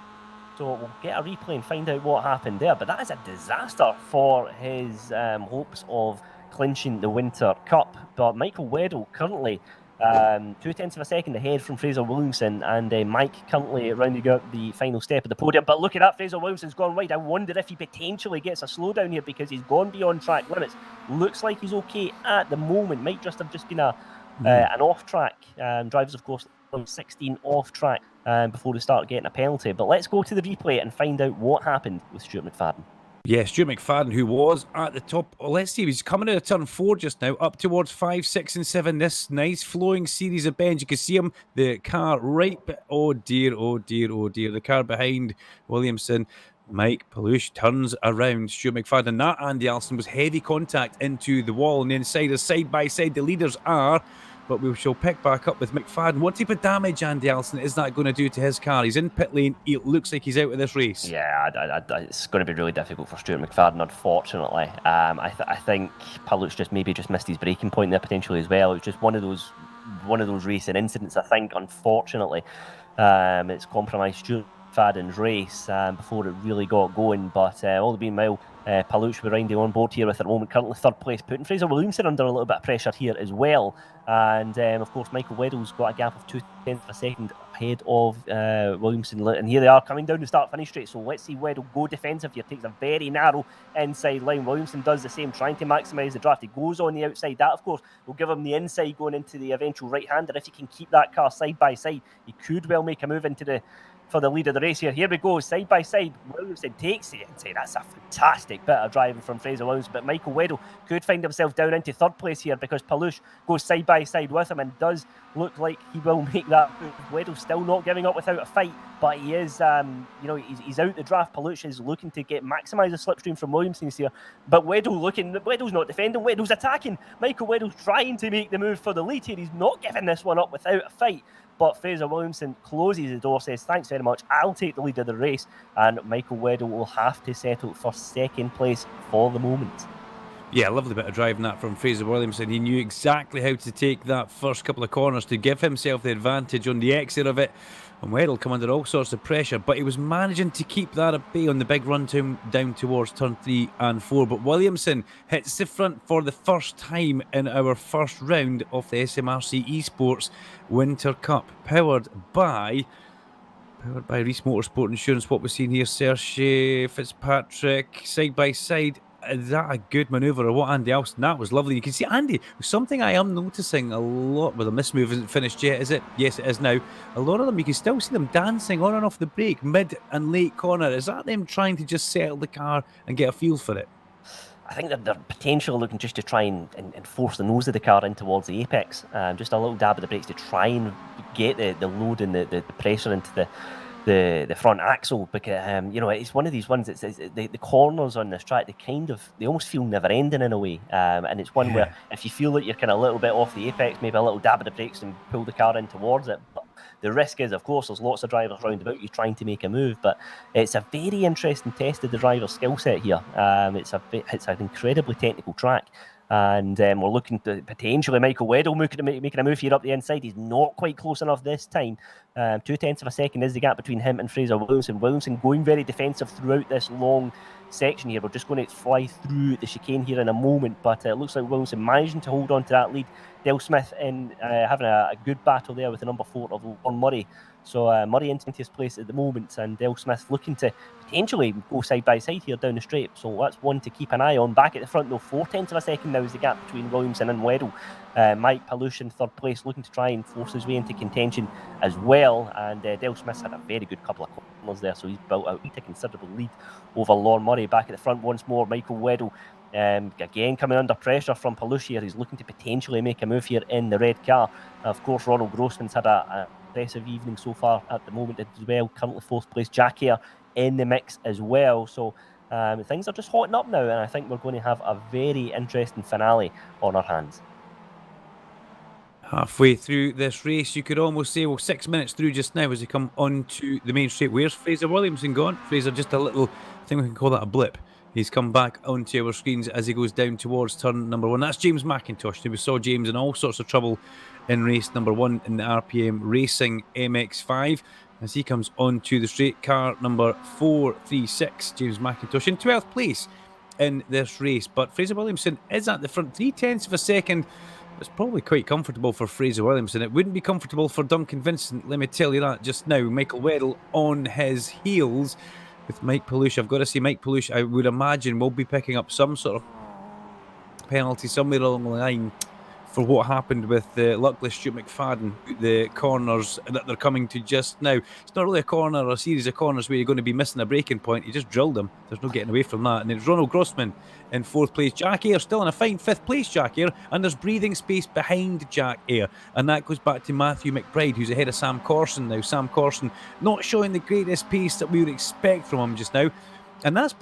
Speaker 2: So we'll get a replay and find out what happened there. But that is a disaster for his hopes of clinching the Winter Cup. But Michael Weddle currently 2/10 of a second ahead from Fraser Williamson, and Mike currently rounding out the final step of the podium. But look at that, Fraser Williamson's gone wide. I wonder if he potentially gets a slowdown here because he's gone beyond track limits. Looks like he's okay at the moment. Might just have been an off-track. Drivers, of course, on 16 off-track before they start getting a penalty. But let's go to the replay and find out what happened with Stuart McFadden.
Speaker 1: Yeah, Stuart McFadden, who was at the top. Well, let's see, he's coming out of turn 4 just now, up towards 5, 6, and 7. This nice flowing series of bends. You can see him, the car right. Oh dear, oh dear, oh dear. The car behind Williamson. Mike Palouche turns around Stuart McFadden. That Andy Alston was heavy contact into the wall on the inside. As side by side, the leaders are. But we shall pick back up with McFadden. What type of damage, Andy Alston, is that going to do to his car? He's in pit lane. It looks like he's out of this race.
Speaker 2: Yeah, it's going to be really difficult for Stuart McFadden, unfortunately. I think Palouche just missed his braking point there potentially as well. It was just one of those racing incidents. I think, unfortunately, it's compromised Stuart McFadden's race before it really got going. But all the being well, Palouche behind on board here with at the moment, currently third place, putting Fraser Williamson under a little bit of pressure here as well. And of course, Michael Weddle's got a gap of 0.2 of a second ahead of Williamson. And here they are coming down the start-finish straight. So let's see Weddle go defensive here. Takes a very narrow inside line. Williamson does the same, trying to maximise the draft. He goes on the outside. That, of course, will give him the inside going into the eventual right-hander. If he can keep that car side by side, he could well make a move for the lead of the race here. Here we go, side by side. Williamson takes the inside. That's a fantastic bit of driving from Fraser Williamson. But Michael Weddle could find himself down into third place here because Palouche goes side by side with him and does look like he will make that move. Weddle's still not giving up without a fight, but he is, he's out the draft. Palouche is looking to maximise the slipstream from Williamson here. But Weddle's not defending. Weddle's attacking. Michael Weddle's trying to make the move for the lead here. He's not giving this one up without a fight. But Fraser Williamson closes the door, says, thanks very much, I'll take the lead of the race. And Michael Weddle will have to settle for second place for the moment.
Speaker 1: Yeah, lovely bit of driving that from Fraser Williamson. He knew exactly how to take that first couple of corners to give himself the advantage on the exit of it. And Weddle come under all sorts of pressure, but he was managing to keep that at bay on the big run down towards turn 3 and 4. But Williamson hits the front for the first time in our first round of the SMRC eSports Winter Cup, powered by Reese Motorsport Insurance. What we're seeing here, Serge Fitzpatrick, side by side. Is that a good manoeuvre or what, Andy Alston? That was lovely. You can see Andy, something I am noticing a lot. Well, the miss move isn't finished yet, is it? Yes, it is now. A lot of them, you can still see them dancing on and off the brake, mid and late corner. Is that them trying to just settle the car and get a feel for it?
Speaker 2: I think they're potentially looking just to try and force the nose of the car in towards the apex. Just a little dab of the brakes to try and get the load and the pressure into the front axle, because it's one of these ones. It's the corners on this track. They almost feel never ending in a way, and it's one where if you feel that you're kind of a little bit off the apex, maybe a little dab of the brakes and pull the car in towards it. But the risk is, of course, there's lots of drivers round about you trying to make a move. But it's a very interesting test of the driver's skill set here. It's an incredibly technical track. And we're looking to potentially Michael Weddle making a move here up the inside. He's not quite close enough this time. 0.2 of a second is the gap between him and Fraser Williamson. Williamson going very defensive throughout this long section here. We're just going to fly through the chicane here in a moment, but it looks like Williamson managing to hold on to that lead. Dale Smith having a good battle there with the number 4 of Lauren Murray. So Murray in 20th place at the moment, and Dale Smith looking to potentially go side by side here down the straight. So that's one to keep an eye on. Back at the front though, 0.4 of a second now is the gap between Williamson and Weddle. Mike Palouche in third place, looking to try and force his way into contention as well. And Dale Smith's had a very good couple of corners there, so he's built out a considerable lead over Lauren Murray. Back at the front once more, Michael Weddle. Again coming under pressure from Palouche here. He's looking to potentially make a move here in the red car. Of course, Ronald Grossman's had a impressive evening so far at the moment as well. Currently 4th place. Jack here in the mix as well. So things are just hotting up now, and I think we're going to have a very interesting finale on our hands.
Speaker 1: Halfway through this race, you could almost say, 6 minutes through just now as he come onto the main straight. Where's Fraser Williamson gone? Fraser, just a little, I think we can call that a blip. He's come back onto our screens as he goes down towards turn number 1. That's James McIntosh. We saw James in all sorts of trouble in race number 1 in the RPM Racing MX-5 as he comes onto the straight. Car number 436, James McIntosh in 12th place in this race. But Fraser Williamson is at the front, 0.3 of a second. It's probably quite comfortable for Fraser Williamson. It wouldn't be comfortable for Duncan Vincent, let me tell you that just now. Michael Weddle on his heels with Mike Palouche. I've got to say, Mike Palouche, I would imagine, will be picking up some sort of penalty somewhere along the line for what happened with the luckless Stuart McFadden, the corners that they're coming to just now. It's not really a corner or a series of corners where you're going to be missing a breaking point. You just drilled them. There's no getting away from that. And it's Ronald Grossman in 4th place. Jack Ayre still in a fine 5th place, Jack Ayre. And there's breathing space behind Jack Ayre. And that goes back to Matthew McBride, who's ahead of Sam Corson now. Sam Corson not showing the greatest pace that we would expect from him just now. And that's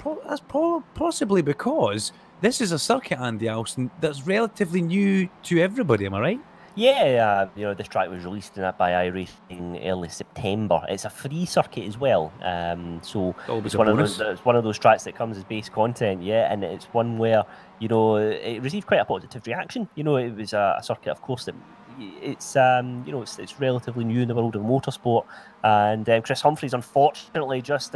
Speaker 1: possibly because this is a circuit, Andy Alston, that's relatively new to everybody, am I right?
Speaker 2: Yeah, this track was released by iRacing early September. It's a free circuit as well, so it's one of those tracks that comes as base content, yeah, and it's one where it received quite a positive reaction. It was a circuit, of course, that it's it's relatively new in the world of motorsport, and Chris Humphries unfortunately just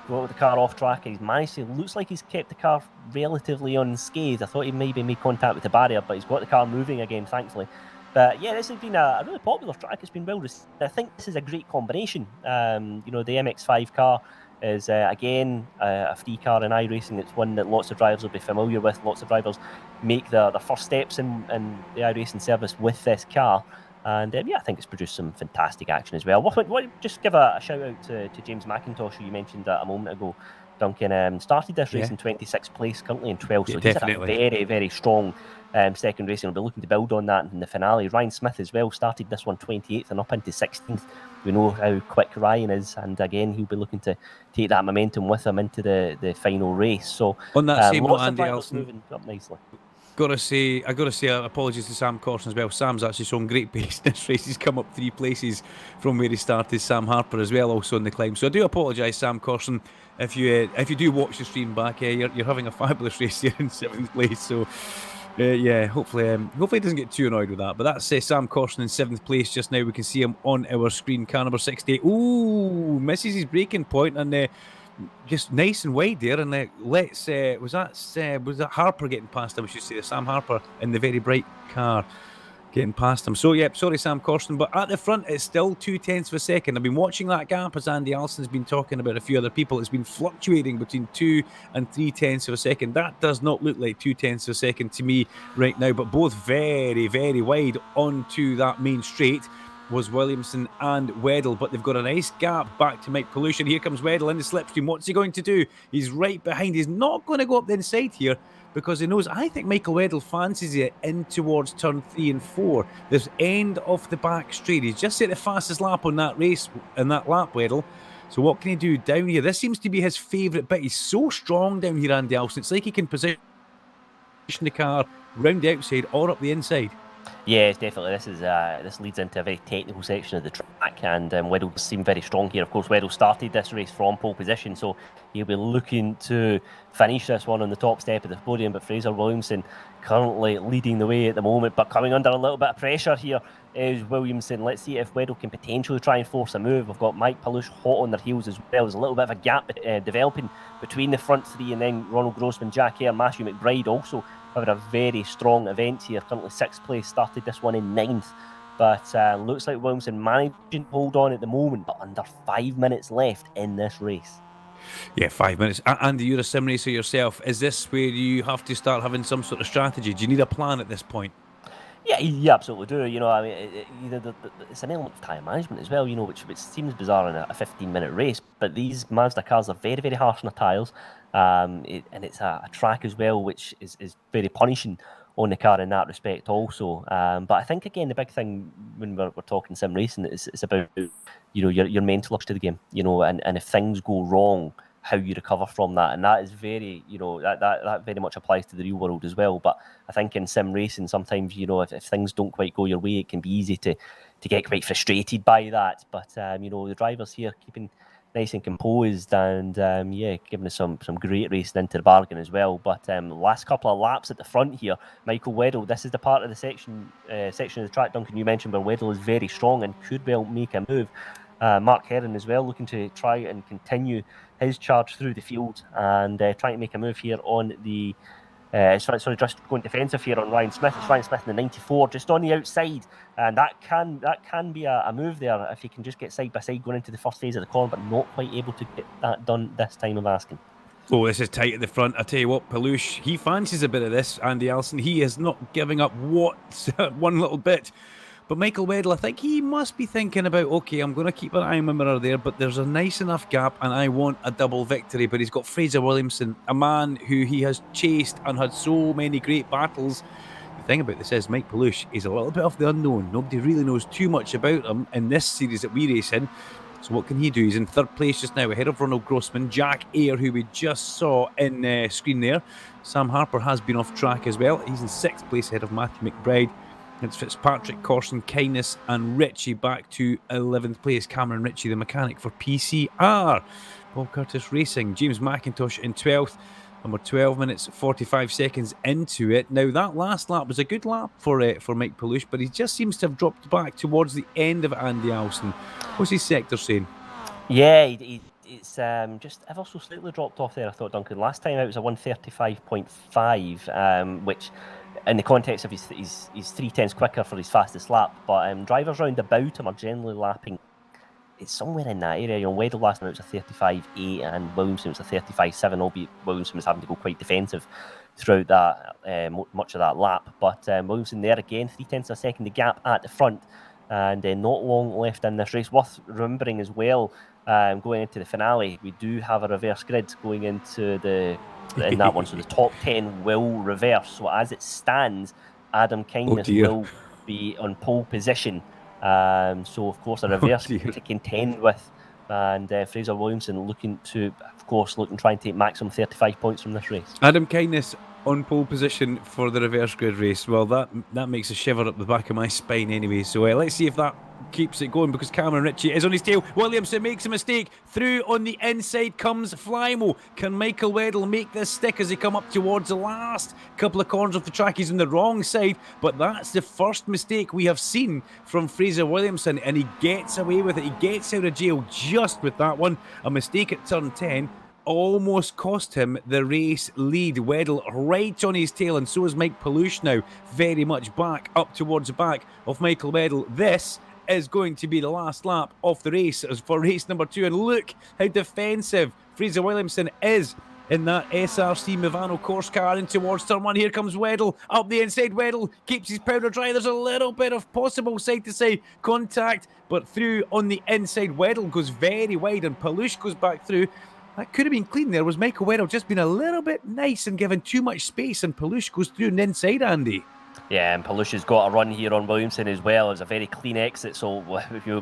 Speaker 2: got the car off track. He's managed to, looks like he's kept the car relatively unscathed. I thought he maybe made contact with the barrier, but he's got the car moving again, thankfully. But yeah, this has been a really popular track. It's been well received. I think this is a great combination. The MX-5 car is, again, a free car in iRacing. It's one that lots of drivers will be familiar with. Lots of drivers make their first steps in the iRacing service with this car. And I think it's produced some fantastic action as well. Just give a shout out to James McIntosh, who you mentioned a moment ago. Duncan started this race in 26th place, currently in 12th. So he's had a very, very strong second race, and we'll be looking to build on that in the finale. Ryan Smith as well started this one 28th and up into 16th. We know how quick Ryan is, and again, he'll be looking to take that momentum with him into the final race. So
Speaker 1: on that same
Speaker 2: note,
Speaker 1: Andy Alston,
Speaker 2: moving up nicely.
Speaker 1: I got to say apologies to Sam Corson as well. Sam's actually shown great pace in this race. He's come up 3 places from where he started. Sam Harper as well, also on the climb. So I do apologise, Sam Corson, if you do watch the stream back. You're having a fabulous race here in 7th place. So hopefully he doesn't get too annoyed with that. But that's Sam Corson in 7th place just now. We can see him on our screen. Car number 68. Ooh, misses his braking point and. Just nice and wide there, and was that Harper getting past him? I should say, Sam Harper in the very bright car getting past him. So sorry Sam Corson, but at the front it's still 0.2 of a second. I've been watching that gap as Andy Alston's been talking about a few other people. It's been fluctuating between 2 and 0.3 of a second. That does not look like 0.2 of a second to me right now, but both very, very wide onto that main straight was Williamson and Weddle, but they've got a nice gap back to Mike Palouche. Here comes Weddle in the slipstream. What's he going to do? He's right behind. He's not going to go up the inside here because he knows, I think Michael Weddle fancies it in towards turn 3 and 4. This end of the back straight. He's just set the fastest lap on that race, in that lap, Weddle. So what can he do down here? This seems to be his favourite bit. He's so strong down here, Andy Alston. It's like he can position the car round the outside or up the inside.
Speaker 2: Yeah, definitely. This leads into a very technical section of the track, and Weddle seemed very strong here. Of course, Weddle started this race from pole position, so he'll be looking to finish this one on the top step of the podium. But Fraser Williamson currently leading the way at the moment, but coming under a little bit of pressure here is Williamson. Let's see if Weddle can potentially try and force a move. We've got Mike Palouche hot on their heels as well. There's a little bit of a gap developing between the front 3, and then Ronald Grossman, Jack Ayre, Matthew McBride also having a very strong event here. Currently 6th place, started this one in 9th. But looks like Williamson managing to hold on at the moment, but under 5 minutes left in this race.
Speaker 1: Yeah, 5 minutes. Andy, you're a sim racer yourself. Is this where you have to start having some sort of strategy? Do you need a plan at this point?
Speaker 2: Yeah, you absolutely do. I mean, it's an element of tyre management as well, which seems bizarre in a 15-minute race. But these Mazda cars are very, very harsh on the tyres. And it's a track as well, which is very punishing on the car in that respect also. But I think, again, the big thing when we're talking sim racing is about, your mental approach to the game, and if things go wrong, how you recover from that. And that is very, that very much applies to the real world as well. But I think in sim racing, sometimes, if things don't quite go your way, it can be easy to get quite frustrated by that. But, the drivers here keeping nice and composed and, giving us some great racing into the bargain as well. But last couple of laps at the front here, Michael Weddle, this is the part of the section of the track, Duncan, you mentioned, where Weddle is very strong and could well make a move. Mark Heron as well, looking to try and continue his charge through the field and trying to make a move here on the Sorry, just going defensive here on Ryan Smith. It's Ryan Smith in the 94, just on the outside, and that can be a move there if he can just get side by side going into the first phase of the corner, but not quite able to get that done this time of asking.
Speaker 1: Oh, this is tight at the front. I tell you what, Palouche, he fancies a bit of this. Andy Alston, he is not giving up one little bit. But Michael Weddle, I think he must be thinking about, okay, I'm going to keep an eye on my mirror there, but there's a nice enough gap and I want a double victory. But he's got Fraser Williamson, a man who he has chased and had so many great battles. The thing about this is Mike Palouche is a little bit of the unknown. Nobody really knows too much about him in this series that we race in. So what can he do? He's in third place just now, ahead of Ronald Grossman, Jack Ayre, who we just saw in screen there. Sam Harper has been off track as well. He's in sixth place ahead of Matthew McBride. It's Fitzpatrick, Corson, Kindness and Ritchie back to 11th place. Cameron Ritchie, the mechanic for PCR. Bob Curtis Racing. James McIntosh in 12th. And we're 12 minutes, 45 seconds into it. Now, that last lap was a good lap for Mike Palouche, but he just seems to have dropped back towards the end of Andy Alston. What's his sector saying?
Speaker 2: Yeah, it's just ever so slightly dropped off there, I thought, Duncan. Last time out was a 1:35.5, which in the context of he's 3/10 quicker for his fastest lap. But drivers round about him are generally lapping. It's somewhere in that area. Weddle last time it was a 35.8 and Williamson was a 35.7, albeit Williamson was having to go quite defensive throughout that much of that lap. But Williamson there again, 0.3 of a second, the gap at the front. And not long left in this race. Worth remembering as well, going into the finale, we do have a reverse grid going into in that one. So the top 10 will reverse. So as it stands, Adam Kindness will be on pole position. So of course a reverse to contend with, and Fraser Williamson looking to try and take maximum 35 points from this race.
Speaker 1: Adam Kindness on pole position for the reverse grid race. Well, that makes a shiver up the back of my spine anyway. So let's see if that keeps it going, because Cameron Ritchie is on his tail. Williamson makes a mistake. Through on the inside comes Flymo. Can Michael Weddle make this stick as he come up towards the last couple of corners of the track? He's on the wrong side, but that's the first mistake we have seen from Fraser Williamson, and he gets away with it. He gets out of jail just with that one. A mistake at turn 10 almost cost him the race lead. Weddle right on his tail, and so is Mike Palouche now, very much back up towards the back of Michael Weddle. This is going to be the last lap of the race for race number 2, and look how defensive Fraser Williamson is in that SRC Movano course car in towards turn 1. Here comes Weddle up the inside. Weddle keeps his powder dry. There's a little bit of possible side-to-side contact, but through on the inside, Weddle goes very wide and Palouche goes back through. That could have been clean there. Was Michael Weddle just been a little bit nice and given too much space, and Palouche goes through and inside, Andy?
Speaker 2: Yeah, and Palouche has got a run here on Williamson as well. It was a very clean exit, so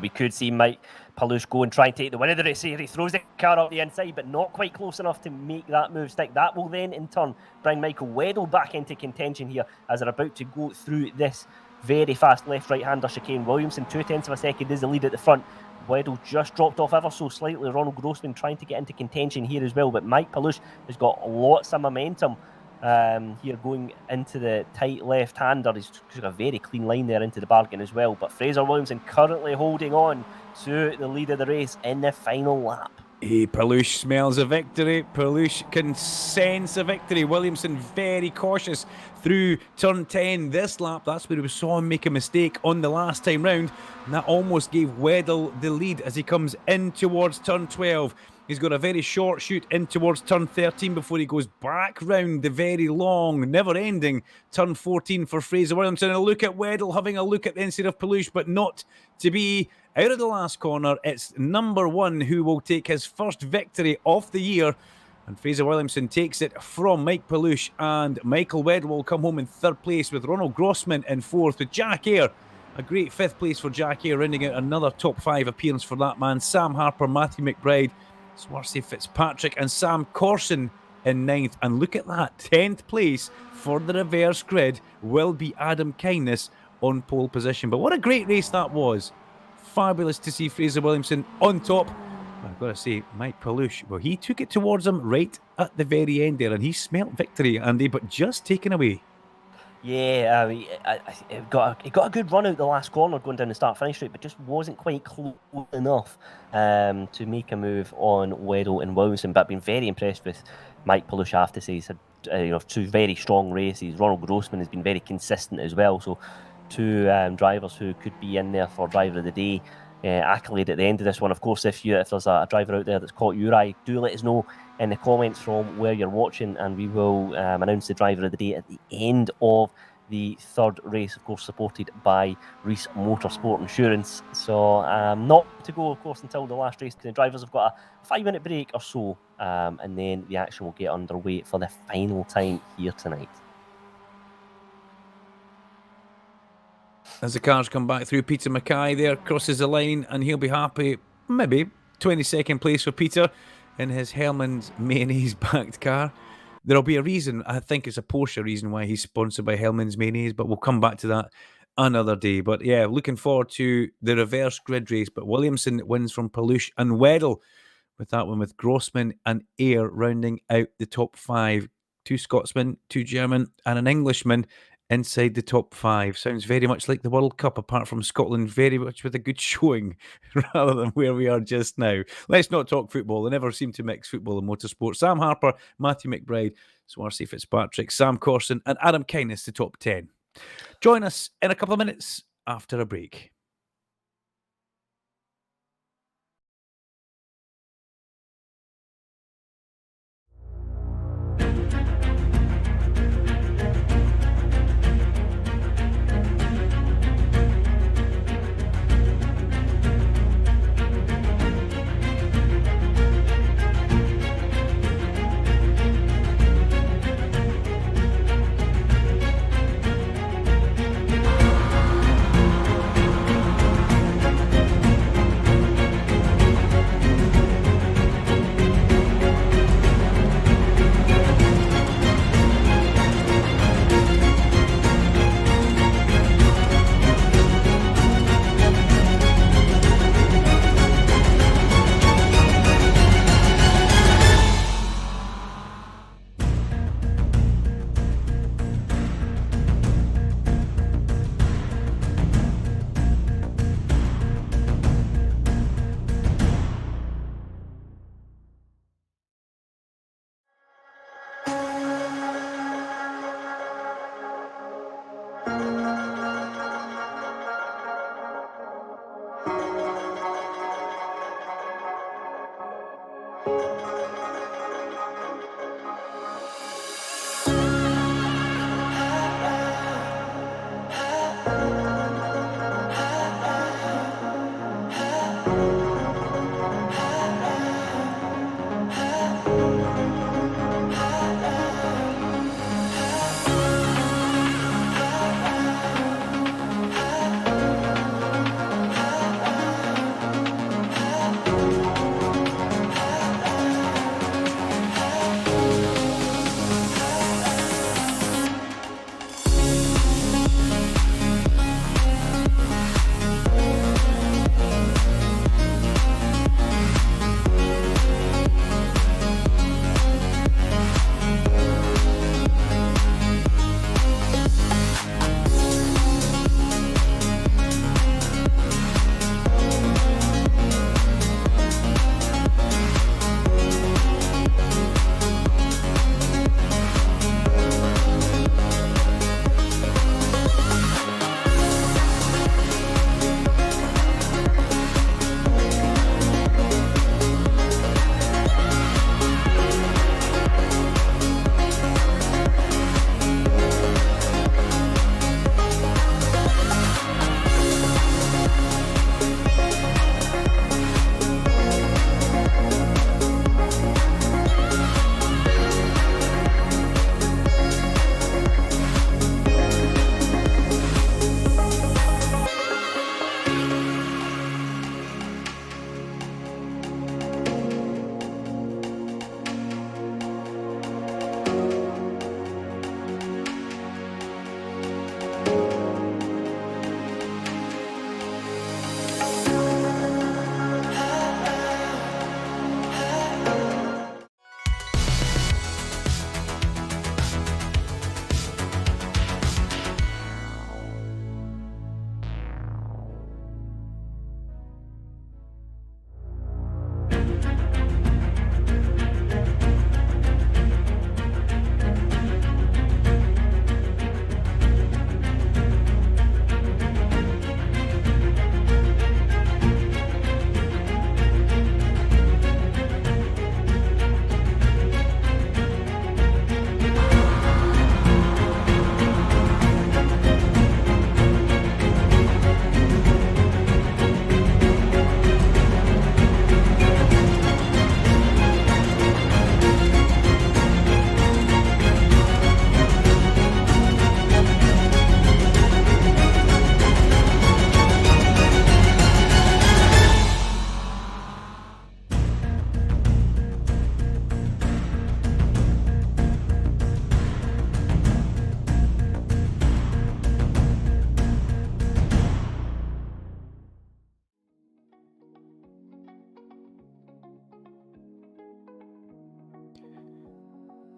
Speaker 2: we could see Mike Palouche go and try and take the win of the race here. He throws the car up the inside, but not quite close enough to make that move stick. That will then, in turn, bring Michael Weddle back into contention here as they're about to go through this very fast left-right-hander chicane. Williamson, 0.2 of a second, is the lead at the front. Weddle just dropped off ever so slightly. Ronald Grossman trying to get into contention here as well, but Mike Palouche has got lots of momentum here going into the tight left-hander. He's got a very clean line there into the bargain as well, but Fraser Williamson currently holding on to the lead of the race in the final lap.
Speaker 1: Hey, Palouche smells a victory. Palouche can sense a victory. Williamson very cautious through turn 10 this lap. That's where we saw him make a mistake on the last time round, and that almost gave Weddle the lead as he comes in towards turn 12. He's got a very short shoot in towards turn 13 before he goes back round the very long, never-ending turn 14 for Fraser Williamson. And a look at Weddle having a look at the inside of Palouche, but not to be. Out of the last corner, it's number 1 who will take his first victory of the year. And Fraser Williamson takes it from Mike Palouche, and Michael Weddle will come home in third place with Ronald Grossman in fourth, with Jack Ayre. A great fifth place for Jack Ayre, rounding out another top 5 appearance for that man. Sam Harper, Matthew McBride, SMRC Fitzpatrick and Sam Corson in 9th. And look at that, 10th place for the reverse grid will be Adam Kindness on pole position. But what a great race that was. Fabulous to see Fraser Williamson on top. I've got to say, Mike Palouche, well, he took it towards him right at the very end there, and he smelt victory, Andy, but just taken away.
Speaker 2: Yeah, he got a good run out the last corner going down the start-finish straight, but just wasn't quite close enough to make a move on Weddle and Williamson. But I've been very impressed with Mike Palouche, I have to say. He's had two very strong races. Ronald Grossman has been very consistent as well. So two drivers who could be in there for driver of the day accolade at the end of this one. Of course, if there's a driver out there that's caught your eye, do let us know in the comments from where you're watching, and we will announce the driver of the day at the end of the third race, of course, supported by Reese Motorsport Insurance. So not to go, of course, until the last race, because the drivers have got a 5-minute break or so, and then the action will get underway for the final time here tonight.
Speaker 1: As the cars come back through, Peter Mackay there crosses the line, and he'll be happy. Maybe 22nd place for Peter in his Hellmann's mayonnaise-backed car. There'll be a reason. I think it's a Porsche reason why he's sponsored by Hellmann's mayonnaise, but we'll come back to that another day. But yeah, looking forward to the reverse grid race. But Williamson wins from Palouche and Weddell with that one, with Grossman and Eyre rounding out the top 5. 2 Scotsmen, 2 German, and an Englishman inside the top 5. Sounds very much like the World Cup, apart from Scotland very much with a good showing rather than where we are just now. Let's not talk football. They never seem to mix football and motorsport. Sam Harper, Matthew McBride, SMRC Fitzpatrick, Sam Corson, and Adam Kindness, the top 10. Join us in a couple of minutes after a break.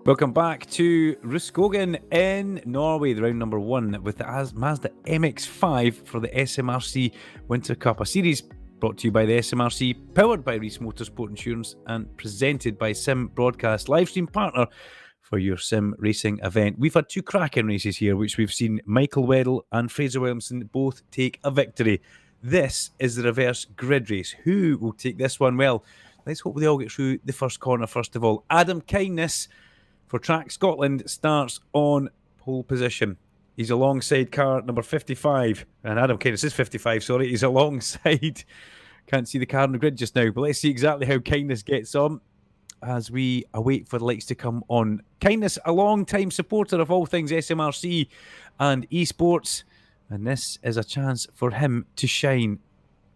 Speaker 1: Welcome back to Rudskogen in Norway, the round number 1 with the Mazda MX-5 for the SMRC Winter Cup, a series brought to you by the SMRC, powered by Reese Motorsport Insurance and presented by Sim Broadcast, livestream partner for your sim racing event. We've had 2 cracking races here, which we've seen Michael Weddle and Fraser Williamson both take a victory. This is the reverse grid race. Who will take this one? Well, let's hope they all get through the first corner first of all. Adam Kindness for Track Scotland starts on pole position. He's alongside car number 55. And Adam Kindness is 55, sorry. He's alongside. Can't see the car on the grid just now, but let's see exactly how Kindness gets on as we await for the lights to come on. Kindness, a long-time supporter of all things SMRC and eSports, and this is a chance for him to shine.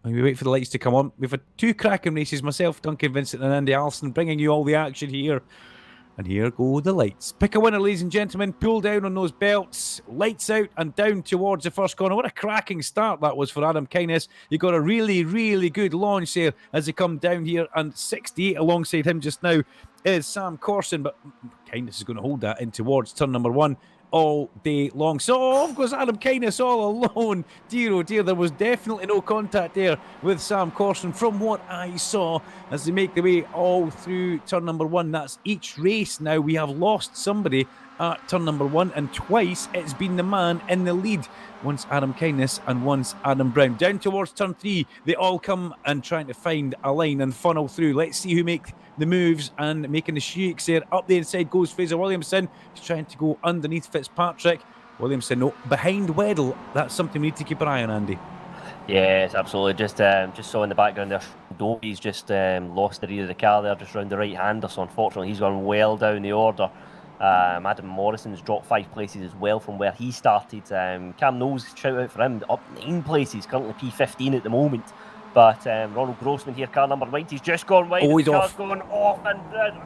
Speaker 1: When we wait for the lights to come on, we've had 2 cracking races, myself, Duncan, Vincent and Andy Alston, bringing you all the action here. And here go the lights. Pick a winner, ladies and gentlemen. Pull down on those belts. Lights out and down towards the first corner. What a cracking start that was for Adam Kindness. He got a really, really good launch there as they come down here. And 68 alongside him just now is Sam Corson. But Kindness is going to hold that in towards turn number 1 all day long. So off goes Adam Kindness all alone. Dear oh dear, there was definitely no contact there with Sam Corson from what I saw as they make their way all through turn number 1. That's each race now. We have lost somebody at turn number 1, and twice it's been the man in the lead. Once Adam Kindness and once Adam Brown. Down towards turn 3, they all come and trying to find a line and funnel through. Let's see who make the moves and making the shakes there. Up the inside goes Fraser Williamson. He's trying to go underneath Fitzpatrick. Williamson, no, behind Weddle. That's something we need to keep an eye on, Andy.
Speaker 2: Yes, absolutely. Just saw in the background there, Dobie's just lost the rear of the car there, just round the right-hander. So unfortunately, he's gone well down the order. Adam Morrison's dropped 5 places as well from where he started. Cam Knowles, shout out for him, up 9 places, currently P15 at the moment. But Ronald Grossman here, car number 90, he's just gone wide.
Speaker 1: Oh, he's
Speaker 2: car's
Speaker 1: off.
Speaker 2: Going off, and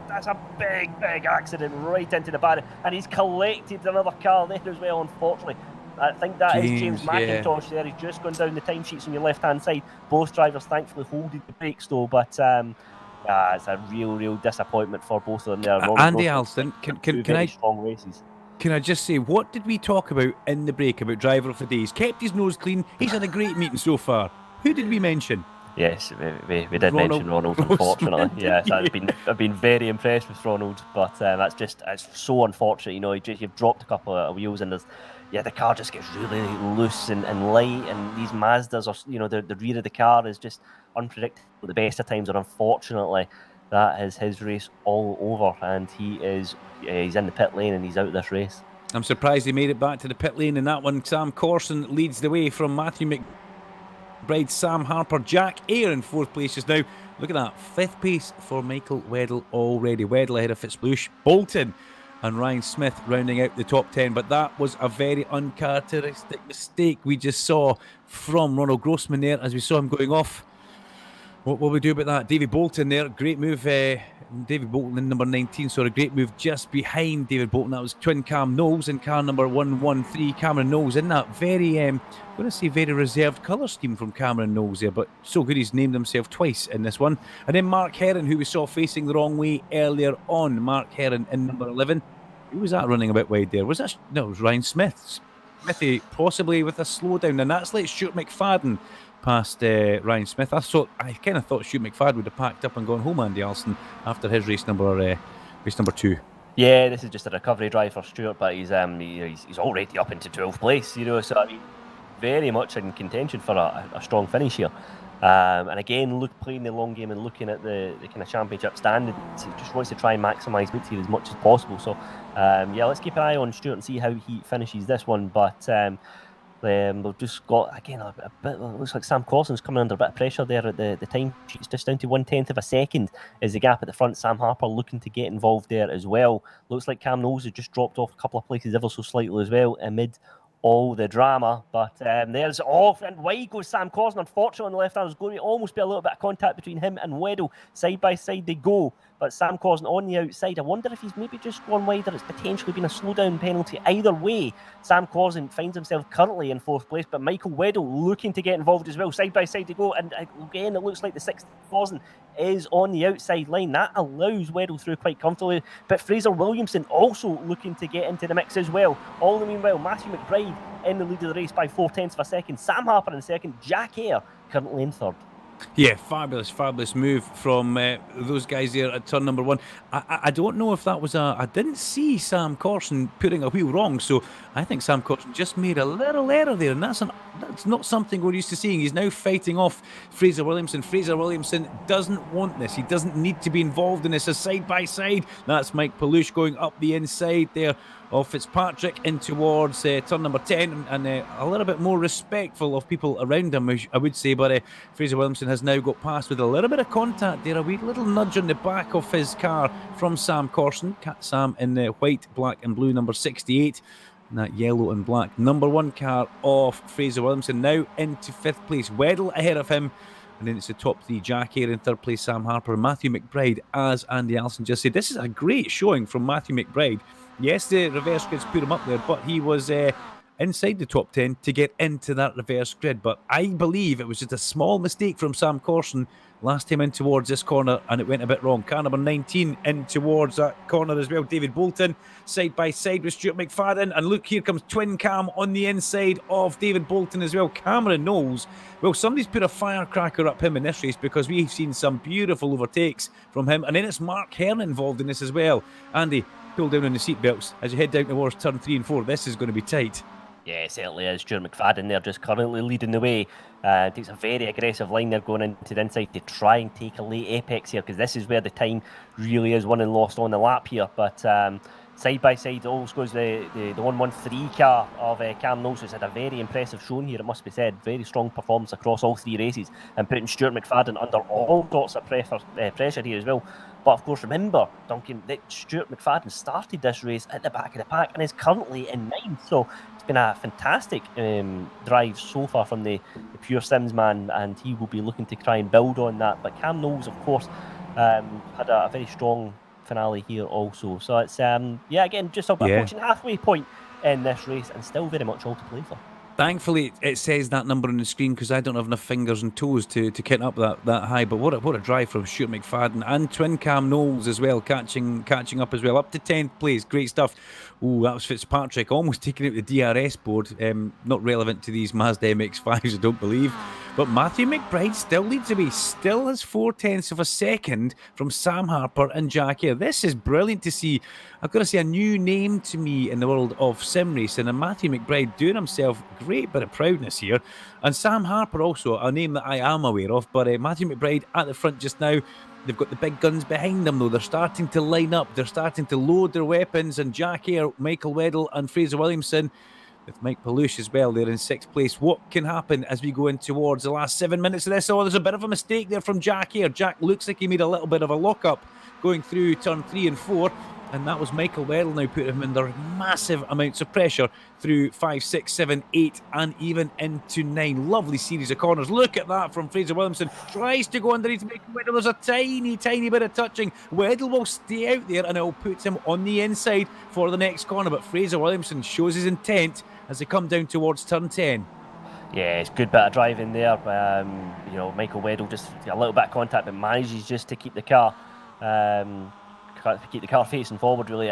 Speaker 2: that's a big, big accident right into the barrier. And he's collected another car there as well, unfortunately. I think that is James McIntosh there. He's just gone down the timesheets on your left-hand side. Both drivers thankfully holding the brakes though, but it's a real disappointment for both of them there. Ronald
Speaker 1: Andy Alston, can I
Speaker 2: strong races.
Speaker 1: Can I just say, what did we talk about in the break about driver of the day? He's kept his nose clean. He's had a great meeting so far. Who did we mention?
Speaker 2: Yes, we did mention Ronald, unfortunately. Yes, I've been very impressed with Ronald, but it's so unfortunate. You know, you've dropped a couple of wheels and the car just gets really loose and light, and these Mazdas are, you know, the rear of the car is just unpredictable at the best of times, and unfortunately that is his race all over, and he's in the pit lane and he's out of this race.
Speaker 1: I'm surprised he made it back to the pit lane in that one. Sam Corson leads the way from Matthew McBride, Sam Harper, Jack Eyre in 4th place just now. Look at that, 5th pace for Michael Weddle already. Weddle ahead of Fitzblush, Bolton and Ryan Smith rounding out the top 10. But that was a very uncharacteristic mistake we just saw from Ronald Grossman there as we saw him going off. What will we do about that? David Bolton there, great move. David Bolton in number 19, so a great move just behind David Bolton. That was twin Cam Knowles in car number 113. Cameron Knowles in that very, I'm going to say very reserved colour scheme from Cameron Knowles there, but so good he's named himself twice in this one. And then Mark Heron, who we saw facing the wrong way earlier on. Mark Heron in number 11. Who was that running a bit wide there? Was that? No, it was Ryan Smith. Smithy possibly with a slowdown, and that's like Stuart McFadden past Ryan Smith. I kind of thought Stuart McFadden would have packed up and gone home, Andy Alston, after his race number 2.
Speaker 2: Yeah, this is just a recovery drive for Stuart, but he's already up into 12th place, you know. So I mean, very much in contention for a strong finish here. And again, playing the long game and looking at the kind of championship standings, he just wants to try and maximise points here as much as possible. So let's keep an eye on Stuart and see how he finishes this one. But we've just got, again, a bit, it looks like Sam Corson's coming under a bit of pressure there at the time. She's just down to 1/10 of a second is the gap at the front. Sam Harper looking to get involved there as well. Looks like Cam Knowles has just dropped off a couple of places ever so slightly as well amid all the drama. But there's off and wide goes Sam Corson. Unfortunately on the left hand, there's going to almost be a little bit of contact between him and Weddle. Side by side they go. but Sam Cosden on the outside. I wonder if he's maybe just gone wider. It's potentially been a slowdown penalty. Either way, Sam Cosden finds himself currently in 4th place, but Michael Weddle looking to get involved as well. Side by side to go, and again, it looks like the 6th Cosden is on the outside line. That allows Weddle through quite comfortably, but Fraser Williamson also looking to get into the mix as well. All the meanwhile, Matthew McBride in the lead of the race by 0.4 of a second. Sam Harper in 2nd. Jack Eyre currently in 3rd.
Speaker 1: Yeah, fabulous move from those guys there at turn number 1. I don't know if that was I didn't see Sam Corson putting a wheel wrong, so I think Sam Corson just made a little error there, and that's not something we're used to seeing. He's now fighting off Fraser Williamson. Fraser Williamson doesn't want this. He doesn't need to be involved in this. A side by side. That's Mike Palouche going up the inside there of Fitzpatrick in towards turn number 10, and a little bit more respectful of people around him, I would say, but Fraser Williamson has now got past with a little bit of contact there, a wee little nudge on the back of his car from Sam Corson. Sam in the white, black and blue number 68, and that yellow and black number 1 car of Fraser Williamson, now into 5th place. Weddle ahead of him. And then it's the top 3, Jack Eyre in 3rd place, Sam Harper, and Matthew McBride, as Andy Alston just said. This is a great showing from Matthew McBride. Yes, the reverse grids put him up there, but he was inside the top 10 to get into that reverse grid. But I believe it was just a small mistake from Sam Corson last time in towards this corner, and it went a bit wrong. Car number 19 in towards that corner as well. David Bolton side by side with Stuart McFadden, and look, here comes Twin Cam on the inside of David Bolton as well. Cameron Knowles, well, somebody's put a firecracker up him in this race, because we've seen some beautiful overtakes from him, and then it's Mark Hearn involved in this as well. Andy, pull down on the seatbelts as you head down towards turn 3 and 4. This is going to be tight.
Speaker 2: Yeah, it certainly is. Stuart McFadden there just currently leading the way. Takes a very aggressive line there going into the inside to try and take a late apex here, because this is where the time really is won and lost on the lap here. But side by side always goes the 113 car of Cam Knowles, who's had a very impressive showing here, it must be said. Very strong performance across all 3 races, and putting Stuart McFadden under all sorts of pressure here as well. But of course, remember, Duncan, that Stuart McFadden started this race at the back of the pack and is currently in 9th. So it's been a fantastic drive so far from the Pure Sims man, and he will be looking to try and build on that. But Cam Knowles, of course, had a very strong finale here also. So it's, again, just approaching halfway point in this race, and still very much all to play for.
Speaker 1: Thankfully, it says that number on the screen, because I don't have enough fingers and toes to get up that high. But what a drive from Stuart McFadden, and Twin Cam Knowles as well, catching up as well, up to 10th place. Great stuff. Oh, that was Fitzpatrick almost taking out the DRS board. Not relevant to these Mazda MX-5s, I don't believe. But Matthew McBride still leads the way, still has 0.4 of a second from Sam Harper and Jack Eyre. This is brilliant to see. I've got to say, a new name to me in the world of sim racing, and Matthew McBride doing himself a great bit of proudness here. And Sam Harper also, a name that I am aware of, but Matthew McBride at the front just now. They've got the big guns behind them, though. They're starting to line up. They're starting to load their weapons. And Jack Eyre, Michael Weddle and Fraser Williamson, with Mike Palouche as well, they're in 6th place. What can happen as we go in towards the last 7 minutes of this? Oh, there's a bit of a mistake there from Jack Eyre. Jack looks like he made a little bit of a lock-up going through turn 3 and 4. And that was Michael Weddle now put him under massive amounts of pressure through 5, 6, 7, 8 and even into 9. Lovely series of corners. Look at that from Fraser Williamson. Tries to go underneath Michael Weddle. There's a tiny bit of touching. Weddle will stay out there, and it will put him on the inside for the next corner. But Fraser Williamson shows his intent as they come down towards turn 10.
Speaker 2: Yeah, it's a good bit of driving there. Michael Weddle just a little bit of contact, but manages just to keep the car facing forward, really.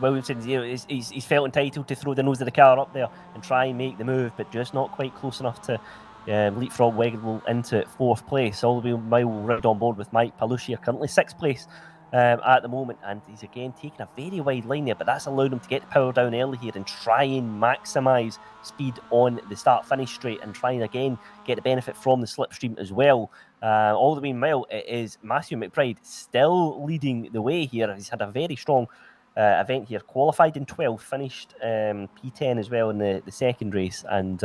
Speaker 2: Williamson's here, he's felt entitled to throw the nose of the car up there and try and make the move, but just not quite close enough to leapfrog Weddle into 4th place. All the way right on board with Mike Palouche here, currently 6th place at the moment, and he's again taking a very wide line there, but that's allowed him to get the power down early here and try and maximise speed on the start-finish straight, and try and again get the benefit from the slipstream as well. All the meanwhile, it is Matthew McBride still leading the way here. He's had a very strong event here, qualified in 12th, finished P10 as well in the second race, and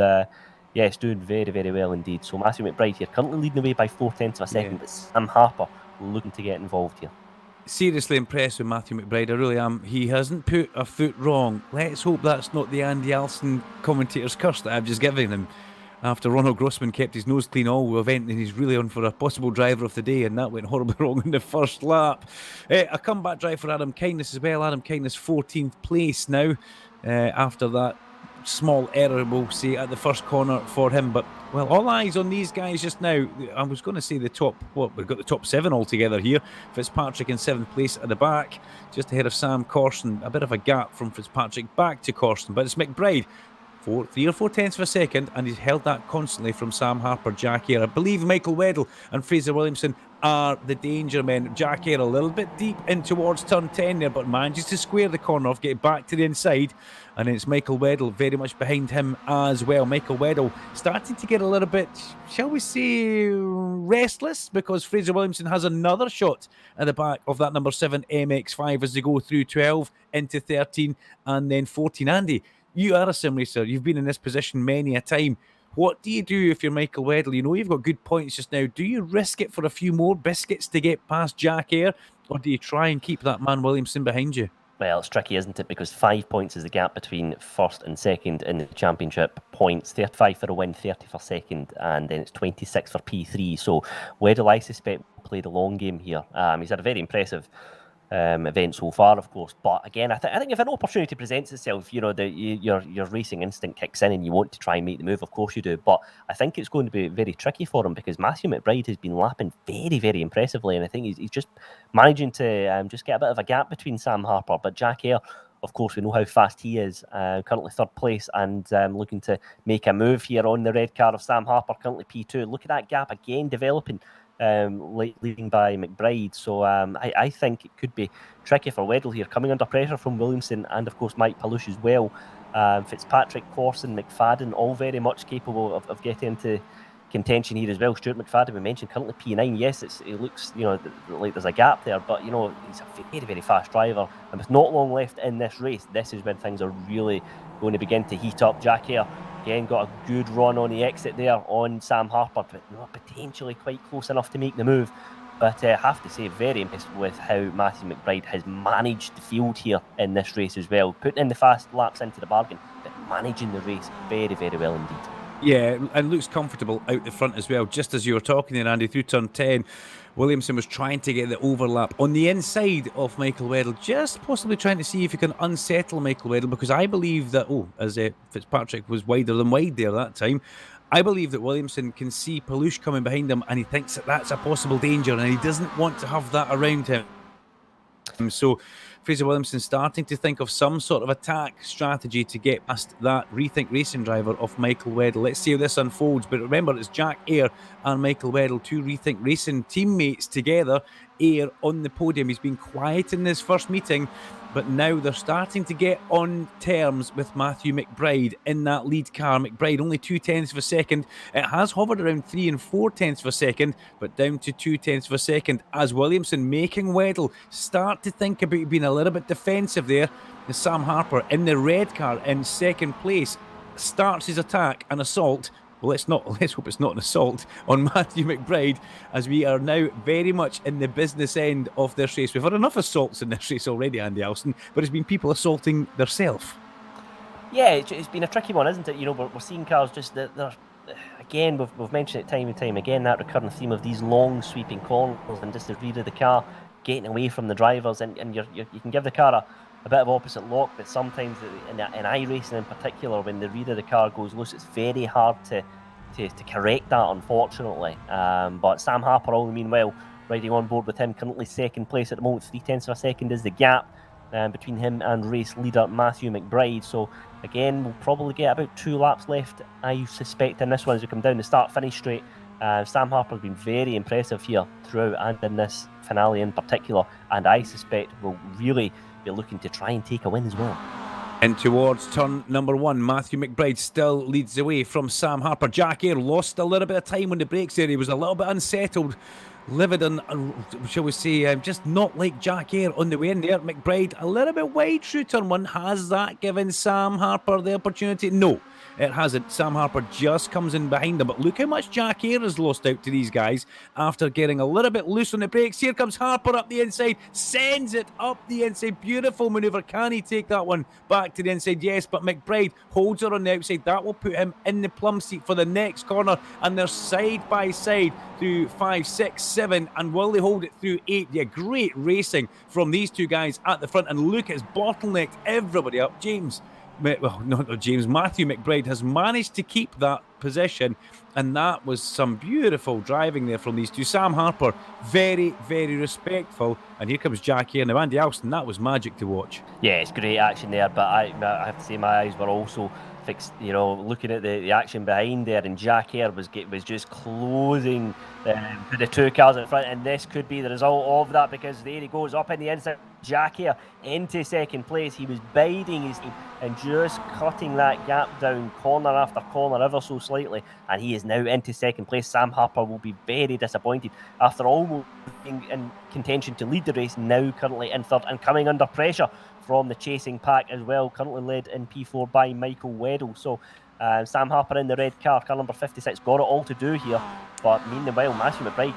Speaker 2: it's doing very, very well indeed. So Matthew McBride here currently leading the way by 0.4 of a second, but Sam Harper looking to get involved here.
Speaker 1: Seriously impressed with Matthew McBride, I really am. He hasn't put a foot wrong. Let's hope that's not the Andy Alston commentator's curse that I've just given him. after Ronald Grossman kept his nose clean all event, and he's really on for a possible driver of the day, and that went horribly wrong in the first lap. A comeback drive for Adam Kindness as well. Adam Kindness 14th place now after that small error, we'll say, at the first corner for him. But, well, all eyes on these guys just now. I was going to say the top, we've got the top 7 altogether here. Fitzpatrick in 7th place at the back, just ahead of Sam Corson. A bit of a gap from Fitzpatrick back to Corson, but it's McBride. 3 or 4 tenths of a second, and he's held that constantly from Sam Harper, Jack Eyre. I believe Michael Weddle and Fraser Williamson are the danger men. Jack Eyre a little bit deep in towards turn 10 there, but manages to square the corner off, get back to the inside, and it's Michael Weddle very much behind him as well. Michael Weddle starting to get a little bit, shall we say, restless, because Fraser Williamson has another shot at the back of that number 7 MX-5 as they go through 12 into 13 and then 14. Andy, you are a sim racer. You've been in this position many a time. What do you do if you're Michael Weddle? You know you've got good points just now. Do you risk it for a few more biscuits to get past Jack Eyre, or do you try and keep that man Williamson behind you?
Speaker 2: Well, it's tricky, isn't it? Because 5 points is the gap between first and second in the championship. Points, 35 for a win, 30 for second, and then it's 26 for P3. So Weddle, I suspect, played a long game here. He's had a very impressive event so far, of course, but again, I think if an opportunity presents itself, you know, your racing instinct kicks in and you want to try and make the move. Of course you do, but I think it's going to be very tricky for him because Matthew McBride has been lapping very, very impressively, and I think he's just managing to just get a bit of a gap between Sam Harper. But Jack Eyre, of course, we know how fast he is, currently 3rd place and looking to make a move here on the red car of Sam Harper, currently P2. Look at that gap again developing, leading by McBride. So I think it could be tricky for Weddle here, coming under pressure from Williamson and of course Mike Palouche as well. Fitzpatrick, Corson, McFadden, all very much capable of getting into contention here as well. Stuart McFadden, we mentioned, currently P9. Yes, it looks, you know, like there's a gap there, but you know, he's a very, very fast driver, and with not long left in this race, this is when things are really going to begin to heat up. Jack Eyre again got a good run on the exit there on Sam Harper, but not potentially quite close enough to make the move. But I have to say, very impressed with how Matthew McBride has managed the field here in this race as well, putting in the fast laps into the bargain, but managing the race very, very well indeed.
Speaker 1: Yeah, and looks comfortable out the front as well. Just as you were talking there, Andy, through turn 10, Williamson was trying to get the overlap on the inside of Michael Weddle, just possibly trying to see if he can unsettle Michael Weddle, because I believe that, as Fitzpatrick was wider than wide there that time, I believe that Williamson can see Palouche coming behind him, and he thinks that that's a possible danger, and he doesn't want to have that around him. So Fraser Williamson starting to think of some sort of attack strategy to get past that Rethink Racing driver of Michael Weddle. Let's see how this unfolds. But remember, it's Jack Eyre and Michael Weddle, 2 Rethink Racing teammates together. Eyre on the podium. He's been quiet in this first meeting, but now they're starting to get on terms with Matthew McBride in that lead car. McBride only 2 tenths of a second. It has hovered around 3 and 4 tenths of a second, but down to 2 tenths of a second as Williamson making Weddle start to think about being a little bit defensive there. Sam Harper in the red car in second place starts his attack and assault. Well, let's hope it's not an assault on Matthew McBride, as we are now very much in the business end of this race. We've had enough assaults in this race already, Andy Alston, but it's been people assaulting themselves.
Speaker 2: Yeah, it's been a tricky one, isn't it? You know, we're seeing cars just that they're, again, we've mentioned it time and time again, that recurring theme of these long sweeping corners and just the rear of the car getting away from the drivers, and you can give the car a bit of opposite lock, but sometimes in iRacing in particular, when the rear of the car goes loose, it's very hard to correct that, unfortunately. But Sam Harper, all the meanwhile, riding on board with him, currently second place at the moment. 3 tenths of a second is the gap between him and race leader Matthew McBride. So again, we'll probably get about 2 laps left, I suspect, in this one as we come down the start-finish straight. Sam Harper's been very impressive here throughout and in this finale in particular, and I suspect will really be looking to try and take a win as well.
Speaker 1: And towards turn number 1, Matthew McBride still leads the way from Sam Harper. Jack Eyre lost a little bit of time on the brakes there. He was a little bit unsettled livid on, shall we say, just not like Jack Eyre on the way in there. McBride a little bit wide through turn one. Has that given Sam Harper the opportunity? No, it hasn't. Sam Harper just comes in behind him. But look how much Jack Eyre has lost out to these guys after getting a little bit loose on the brakes. Here comes Harper up the inside, sends it up the inside. Beautiful manoeuvre. Can he take that one back to the inside? Yes, but McBride holds her on the outside. That will put him in the plum seat for the next corner. And they're side by side through 5, 6, 7, and will they hold it through 8? Yeah, great racing from these two guys at the front. And look, it's bottlenecked everybody up. Matthew McBride has managed to keep that position, and that was some beautiful driving there from these two. Sam Harper, very, very respectful, and here comes Jack here. Now, Andy Alston, that was magic to watch.
Speaker 2: Yeah, it's great action there, but I have to say my eyes were also fixed, looking at the action behind there, and Jack Eyre was just closing for the two cars in front, and this could be the result of that, because there he goes up in the inside. Jack Eyre into second place. He was biding his team and just cutting that gap down corner after corner ever so slightly, and he is now into second place. Sam Harper will be very disappointed after almost being in contention to lead the race, now currently in third and coming under pressure from the chasing pack as well, currently led in P4 by Michael Weddle. So Sam Harper in the red car number 56, got it all to do here. But meanwhile, Matthew McBride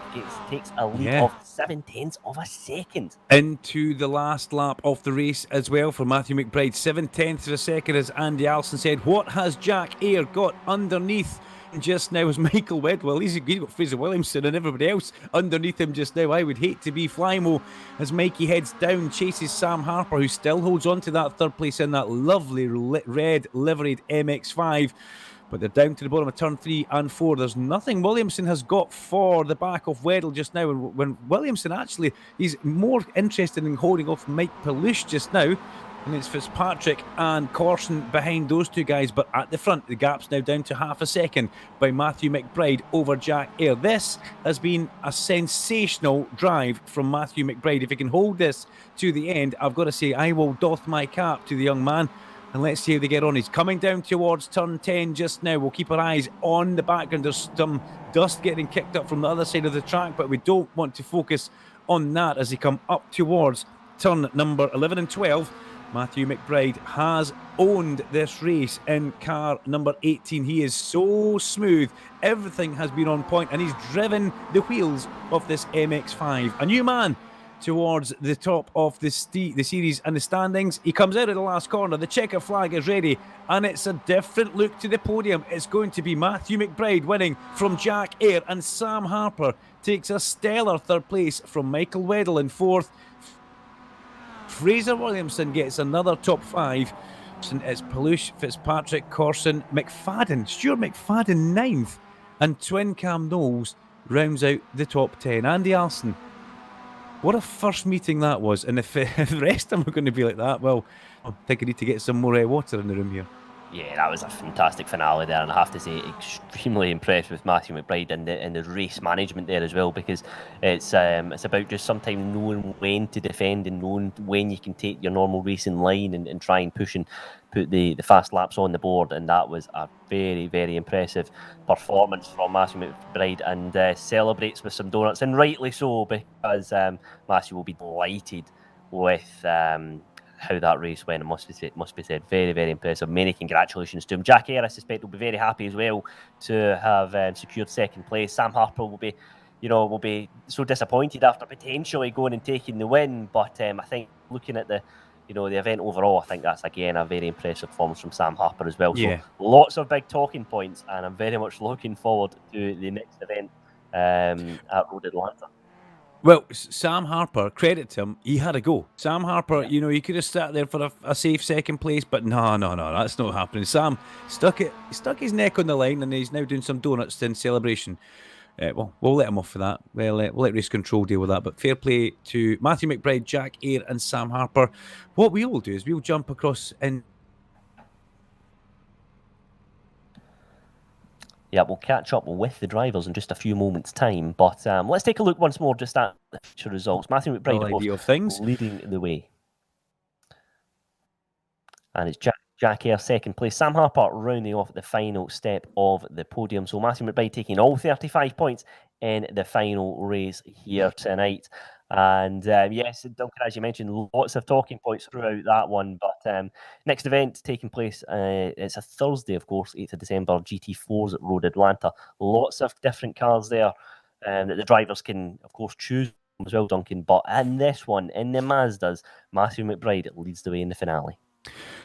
Speaker 2: takes a lead of 0.7 of a second.
Speaker 1: Into the last lap of the race as well for Matthew McBride. 0.7 of a second, as Andy Alston said. What has Jack Eyre got underneath just now is Michael Weddle. He's got Fraser Williamson and everybody else underneath him just now. I would hate to be Flymo as Mikey heads down, chases Sam Harper, who still holds on to that third place in that lovely red liveried MX-5. But they're down to the bottom of turn 3 and 4. There's nothing Williamson has got for the back of Weddle just now. And when Williamson actually, he's more interested in holding off Mike Peluche just now. And it's Fitzpatrick and Corson behind those two guys. But at the front, the gap's now down to half a second by Matthew McBride over Jack Eyre. This has been a sensational drive from Matthew McBride. If he can hold this to the end, I've got to say, I will doff my cap to the young man. And let's see how they get on. He's coming down towards turn 10 just now. We'll keep our eyes on the background. There's some dust getting kicked up from the other side of the track, but we don't want to focus on that as they come up towards turn number 11 and 12. Matthew McBride has owned this race in car number 18. He is so smooth. Everything has been on point, and he's driven the wheels of this MX-5. A new man towards the top of the series and the standings. He comes out of the last corner. The checker flag is ready, and it's a different look to the podium. It's going to be Matthew McBride winning from Jack Eyre, and Sam Harper takes a stellar third place from Michael Weddle in fourth. Fraser Williamson gets another top 5. It's Peluche, Fitzpatrick, Corson, McFadden, Stuart McFadden ninth, and Twin Cam Knowles rounds out the top 10. Andy Alston, what a first meeting that was. And if the rest of them are going to be like that, well, I think I need to get some more water in the room here.
Speaker 2: Yeah, that was a fantastic finale there, and I have to say, extremely impressed with Matthew McBride and the race management there as well, because it's about just sometimes knowing when to defend and knowing when you can take your normal racing line and try and push and put the fast laps on the board. And that was a very, very impressive performance from Matthew McBride, and celebrates with some donuts, and rightly so, because Matthew will be delighted with how that race went. It must be said, very, very impressive. Many congratulations to him. Jack Eyre, I suspect, will be very happy as well to have secured second place. Sam Harper will be so disappointed after potentially going and taking the win. But I think looking at the event overall, I think that's again a very impressive performance from Sam Harper as well.
Speaker 1: Yeah.
Speaker 2: So lots of big talking points, and I'm very much looking forward to the next event at Road Atlanta.
Speaker 1: Well, Sam Harper, credit to him, he had a go. Sam Harper, he could have sat there for a safe second place, but no, that's not happening. Sam stuck his neck on the line, and he's now doing some donuts in celebration. Well, we'll let him off for that. We'll let Race Control deal with that. But fair play to Matthew McBride, Jack Eyre, and Sam Harper. What we will do is we'll jump across in.
Speaker 2: Yeah, we'll catch up with the drivers in just a few moments' time. But let's take a look once more just at the future results. Matthew McBride, of course, leading the way. And it's Jack Eyre second place. Sam Harper rounding off at the final step of the podium. So Matthew McBride taking all 35 points in the final race here tonight. And yes, Duncan, as you mentioned, lots of talking points throughout that one. But next event taking place, it's a Thursday, of course, 8th of December, GT4s at Road Atlanta. Lots of different cars there that the drivers can, of course, choose as well, Duncan. But in this one, in the Mazdas, Matthew McBride leads the way in the finale.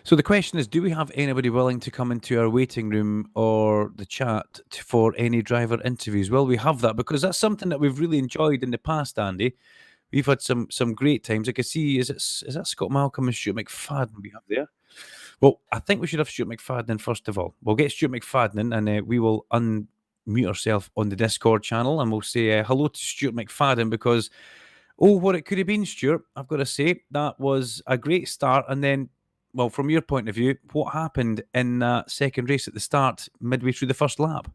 Speaker 1: So the question is, do we have anybody willing to come into our waiting room or the chat for any driver interviews? Well, we have that because that's something that we've really enjoyed in the past, Andy. We've had some great times. I can see, is that Scott Malcolm and Stuart McFadden we have there? Well, I think we should have Stuart McFadden in first of all. We'll get Stuart McFadden in and we will unmute ourselves on the Discord channel and we'll say hello to Stuart McFadden because, oh, what it could have been, Stuart, I've got to say, that was a great start. And then, well, from your point of view, what happened in that second race at the start, midway through the first lap?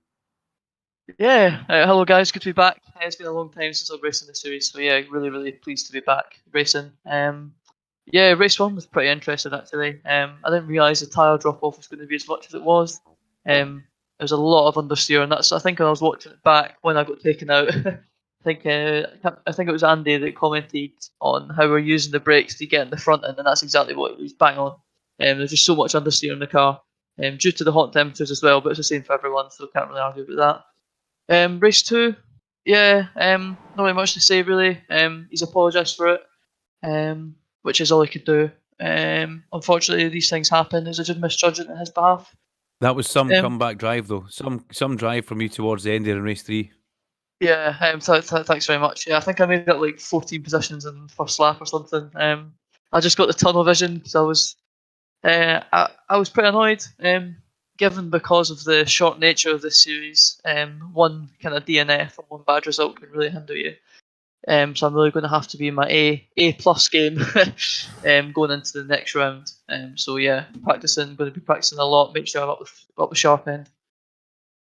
Speaker 3: Yeah, hello guys, good to be back. It's been a long time since I've raced in the series, so yeah, really pleased to be back racing. Yeah, race one was pretty interesting actually. I didn't realise the tyre drop off was going to be as much as it was. There was a lot of understeer, and that's I think when I was watching it back when I got taken out. I think it was Andy that commented on how we're using the brakes to get in the front end, and that's exactly what he was bang on. There's just so much understeer in the car, due to the hot temperatures as well, but it's the same for everyone, so can't really argue with that. Race 2, yeah, not really much to say really. He's apologised for it, which is all he could do. Unfortunately, these things happen. There's a just misjudgment on his behalf.
Speaker 1: That was some comeback drive though. Some drive from you towards the end there in race 3.
Speaker 3: Yeah, thanks very much. Yeah, I think I made it like 14 positions in the first lap or something. I just got the tunnel vision because I was pretty annoyed. Given because of the short nature of this series, one kind of DNF and one bad result can really hinder you. So I'm really going to have to be in my A plus game going into the next round. So yeah, going to be practicing a lot. Make sure I'm up the sharp end.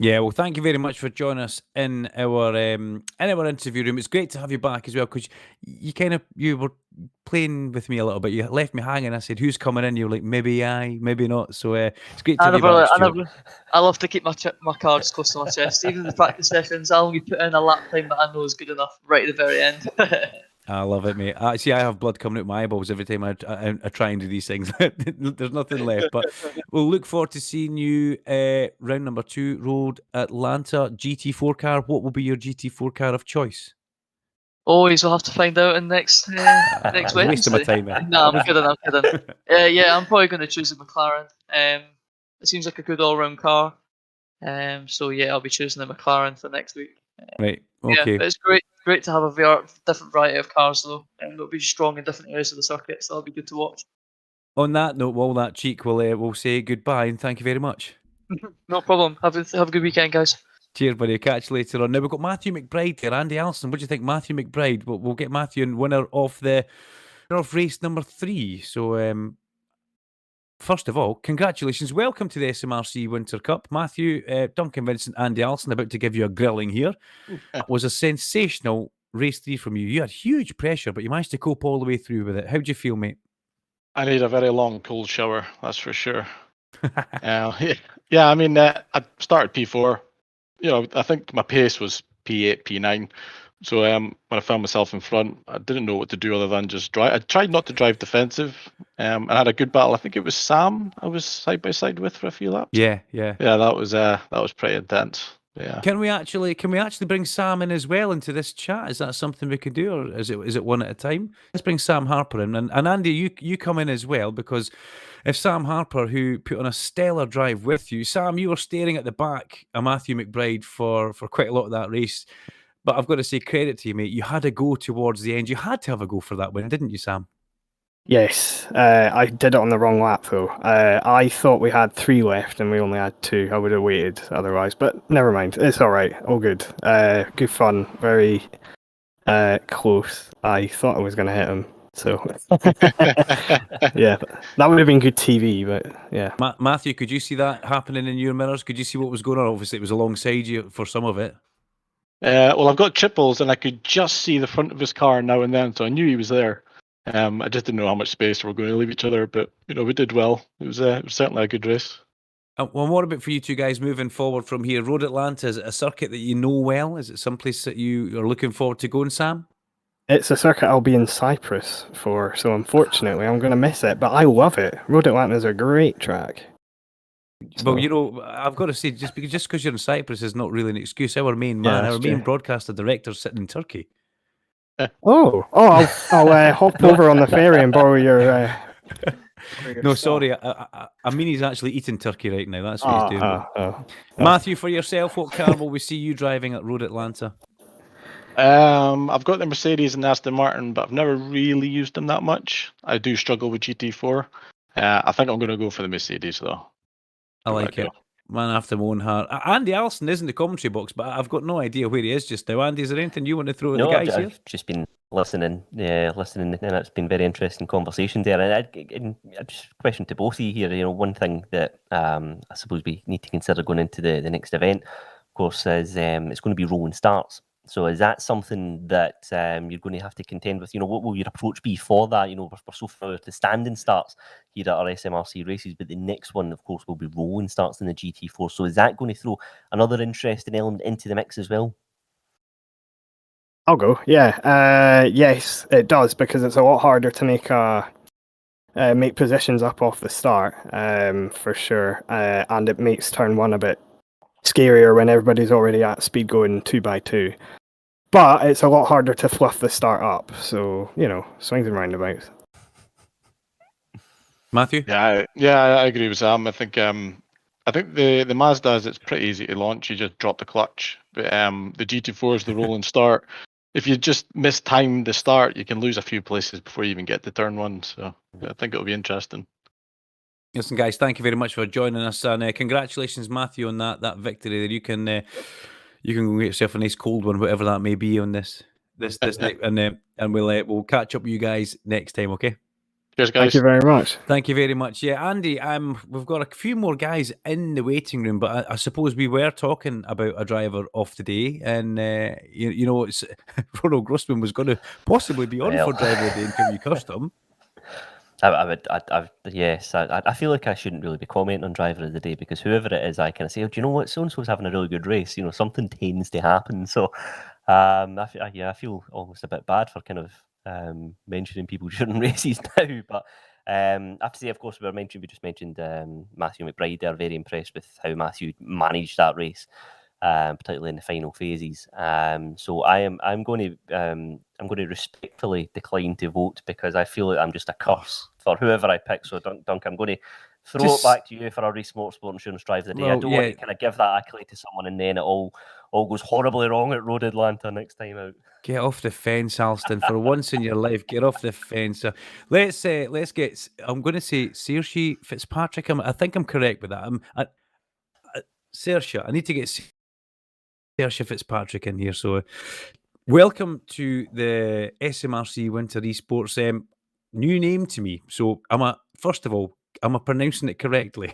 Speaker 1: Yeah, well, thank you very much for joining us in our interview room. It's great to have you back as well because you were playing with me a little bit. You left me hanging. I said, "Who's coming in?" You were like, "Maybe I, maybe not." So it's great to have you back, Stuart.
Speaker 3: I love to keep my cards close to my chest. Even in the practice sessions, I'll only put in a lap time that I know is good enough right at the very end.
Speaker 1: I love it, mate. See, I have blood coming out my eyeballs every time I try and do these things. There's nothing left, but we'll look forward to seeing you round number 2, Road Atlanta GT4 car. What will be your GT4 car of choice?
Speaker 3: Always, we'll have to find out in next Wednesday.
Speaker 1: Wasting my time, man.
Speaker 3: No, I'm kidding. Yeah, I'm probably going to choose a McLaren. It seems like a good all-round car. So yeah, I'll be choosing a McLaren for next week.
Speaker 1: Right. Okay.
Speaker 3: Yeah, but it's great to have a different variety of cars though, and they'll be strong in different areas of the circuit, so that'll be good to watch.
Speaker 1: On that note, all that cheek, we'll say goodbye and thank you very much.
Speaker 3: No problem. Have a good weekend, guys.
Speaker 1: Cheers, buddy. Catch you later on. Now we've got Matthew McBride here, Andy Alston. What do you think, Matthew McBride? We'll get Matthew in winner of race number 3. So first of all, congratulations. Welcome to the SMRC Winter Cup. Matthew, Duncan, Vincent, Andy Alston, about to give you a grilling here. It was a sensational race 3 from you. You had huge pressure, but you managed to cope all the way through with it. How do you feel, mate?
Speaker 4: I need a very long cold shower, that's for sure. Yeah, I mean, I started P4. I think my pace was P8, P9. So when I found myself in front, I didn't know what to do other than just drive. I tried not to drive defensive. I had a good battle. I think it was Sam I was side by side with for a few laps.
Speaker 1: Yeah.
Speaker 4: Yeah, that was pretty intense. Yeah.
Speaker 1: Can we actually bring Sam in as well into this chat? Is that something we can do, or is it one at a time? Let's bring Sam Harper in, and Andy, you come in as well, because if Sam Harper, who put on a stellar drive with you, Sam, you were staring at the back of Matthew McBride for quite a lot of that race. But I've got to say credit to you, mate. You had a go towards the end. You had to have a go for that win, didn't you, Sam?
Speaker 5: Yes, I did it on the wrong lap though. I thought we had 3 left and we only had 2. I would have waited otherwise, but never mind. It's all right. All good. Good fun. Very close. I thought I was going to hit him. So yeah, that would have been good TV. But yeah,
Speaker 1: Matthew, could you see that happening in your mirrors? Could you see what was going on? Obviously, it was alongside you for some of it.
Speaker 4: Well, I've got triples and I could just see the front of his car now and then, so I knew he was there. I just didn't know how much space we were going to leave each other, but we did well. It was certainly a good race.
Speaker 1: Well, what about for you two guys moving forward from here? Road Atlanta, is it a circuit that you know well? Is it someplace that you are looking forward to going, Sam?
Speaker 5: It's a circuit I'll be in Cyprus for, so unfortunately I'm going to miss it. But I love it. Road Atlanta is a great track.
Speaker 1: Well, you know, I've got to say, just because you're in Cyprus is not really an excuse. Our main man, our main broadcaster director, sitting in Turkey.
Speaker 5: I'll hop over on the ferry and borrow your.
Speaker 1: No, sorry. I mean, he's actually eating turkey right now. That's what he's doing. Matthew, for yourself, what car will we see you driving at Road Atlanta?
Speaker 4: I've got the Mercedes and Aston Martin, but I've never really used them that much. I do struggle with GT4. I think I'm going to go for the Mercedes, though.
Speaker 1: I like it. Man after my own heart. Andy Alston is in the commentary box, but I've got no idea where he is just now. Andy, is there anything you want to throw at the guys here?
Speaker 2: I've just been listening, and it's been very interesting conversation there. And just a question to both of you here. You know, one thing that I suppose we need to consider going into the next event, of course, is it's going to be rolling starts. So is that something that you're going to have to contend with? You know, what will your approach be for that? You know, we're so far to standing starts here at our SMRC races, but the next one, of course, will be rolling starts in the GT4. So is that going to throw another interesting element into the mix as well?
Speaker 5: I'll go. Yeah. Yes, it does, because it's a lot harder to make positions up off the start, for sure. And it makes turn one a bit scarier when everybody's already at speed going 2x2. But it's a lot harder to fluff the start up. So, you know, swings and roundabouts.
Speaker 1: Matthew?
Speaker 4: Yeah, I agree with Sam. I think the Mazda, it's pretty easy to launch. You just drop the clutch. But the GT4 is the rolling start. If you just mistime the start, you can lose a few places before you even get to turn one. So I think it'll be interesting.
Speaker 1: Listen, guys, thank you very much for joining us, and congratulations, Matthew, on that victory. There, you can go get yourself a nice cold one, whatever that may be, on this night, and we'll catch up with you guys next time. Okay.
Speaker 4: Cheers, guys.
Speaker 5: Thank you very much.
Speaker 1: Thank you very much. Yeah, Andy, we've got a few more guys in the waiting room, but I suppose we were talking about a driver off today, and you know, it's Ronald Grossman was going to possibly be on for driver of the day until you cursed him.
Speaker 2: Yes. I feel like I shouldn't really be commenting on driver of the day, because whoever it is, I kind of say, oh, do you know what? So and so's having a really good race. You know, something tends to happen. So, I feel almost a bit bad for kind of mentioning people during races now. But I have to say, of course, we just mentioned Matthew McBride there. Very impressed with how Matthew managed that race, particularly in the final phases. So I'm going to respectfully decline to vote, because I feel like I'm just a curse for whoever I pick. So Duncan, I'm going to throw it back to you for our Sport Insurance Drive of the Day. I don't want to kind of give that accolade to someone and then it all goes horribly wrong at Road Atlanta next time out.
Speaker 1: Get off the fence, Alston. For once in your life, get off the fence. Let's get. I'm going to say Saoirse Fitzpatrick. I think I'm correct with that. Saoirse. I need to get Saoirse Fitzpatrick in here. So, welcome to the SMRC Winter Esports. New name to me. So, first of all, am I pronouncing it correctly?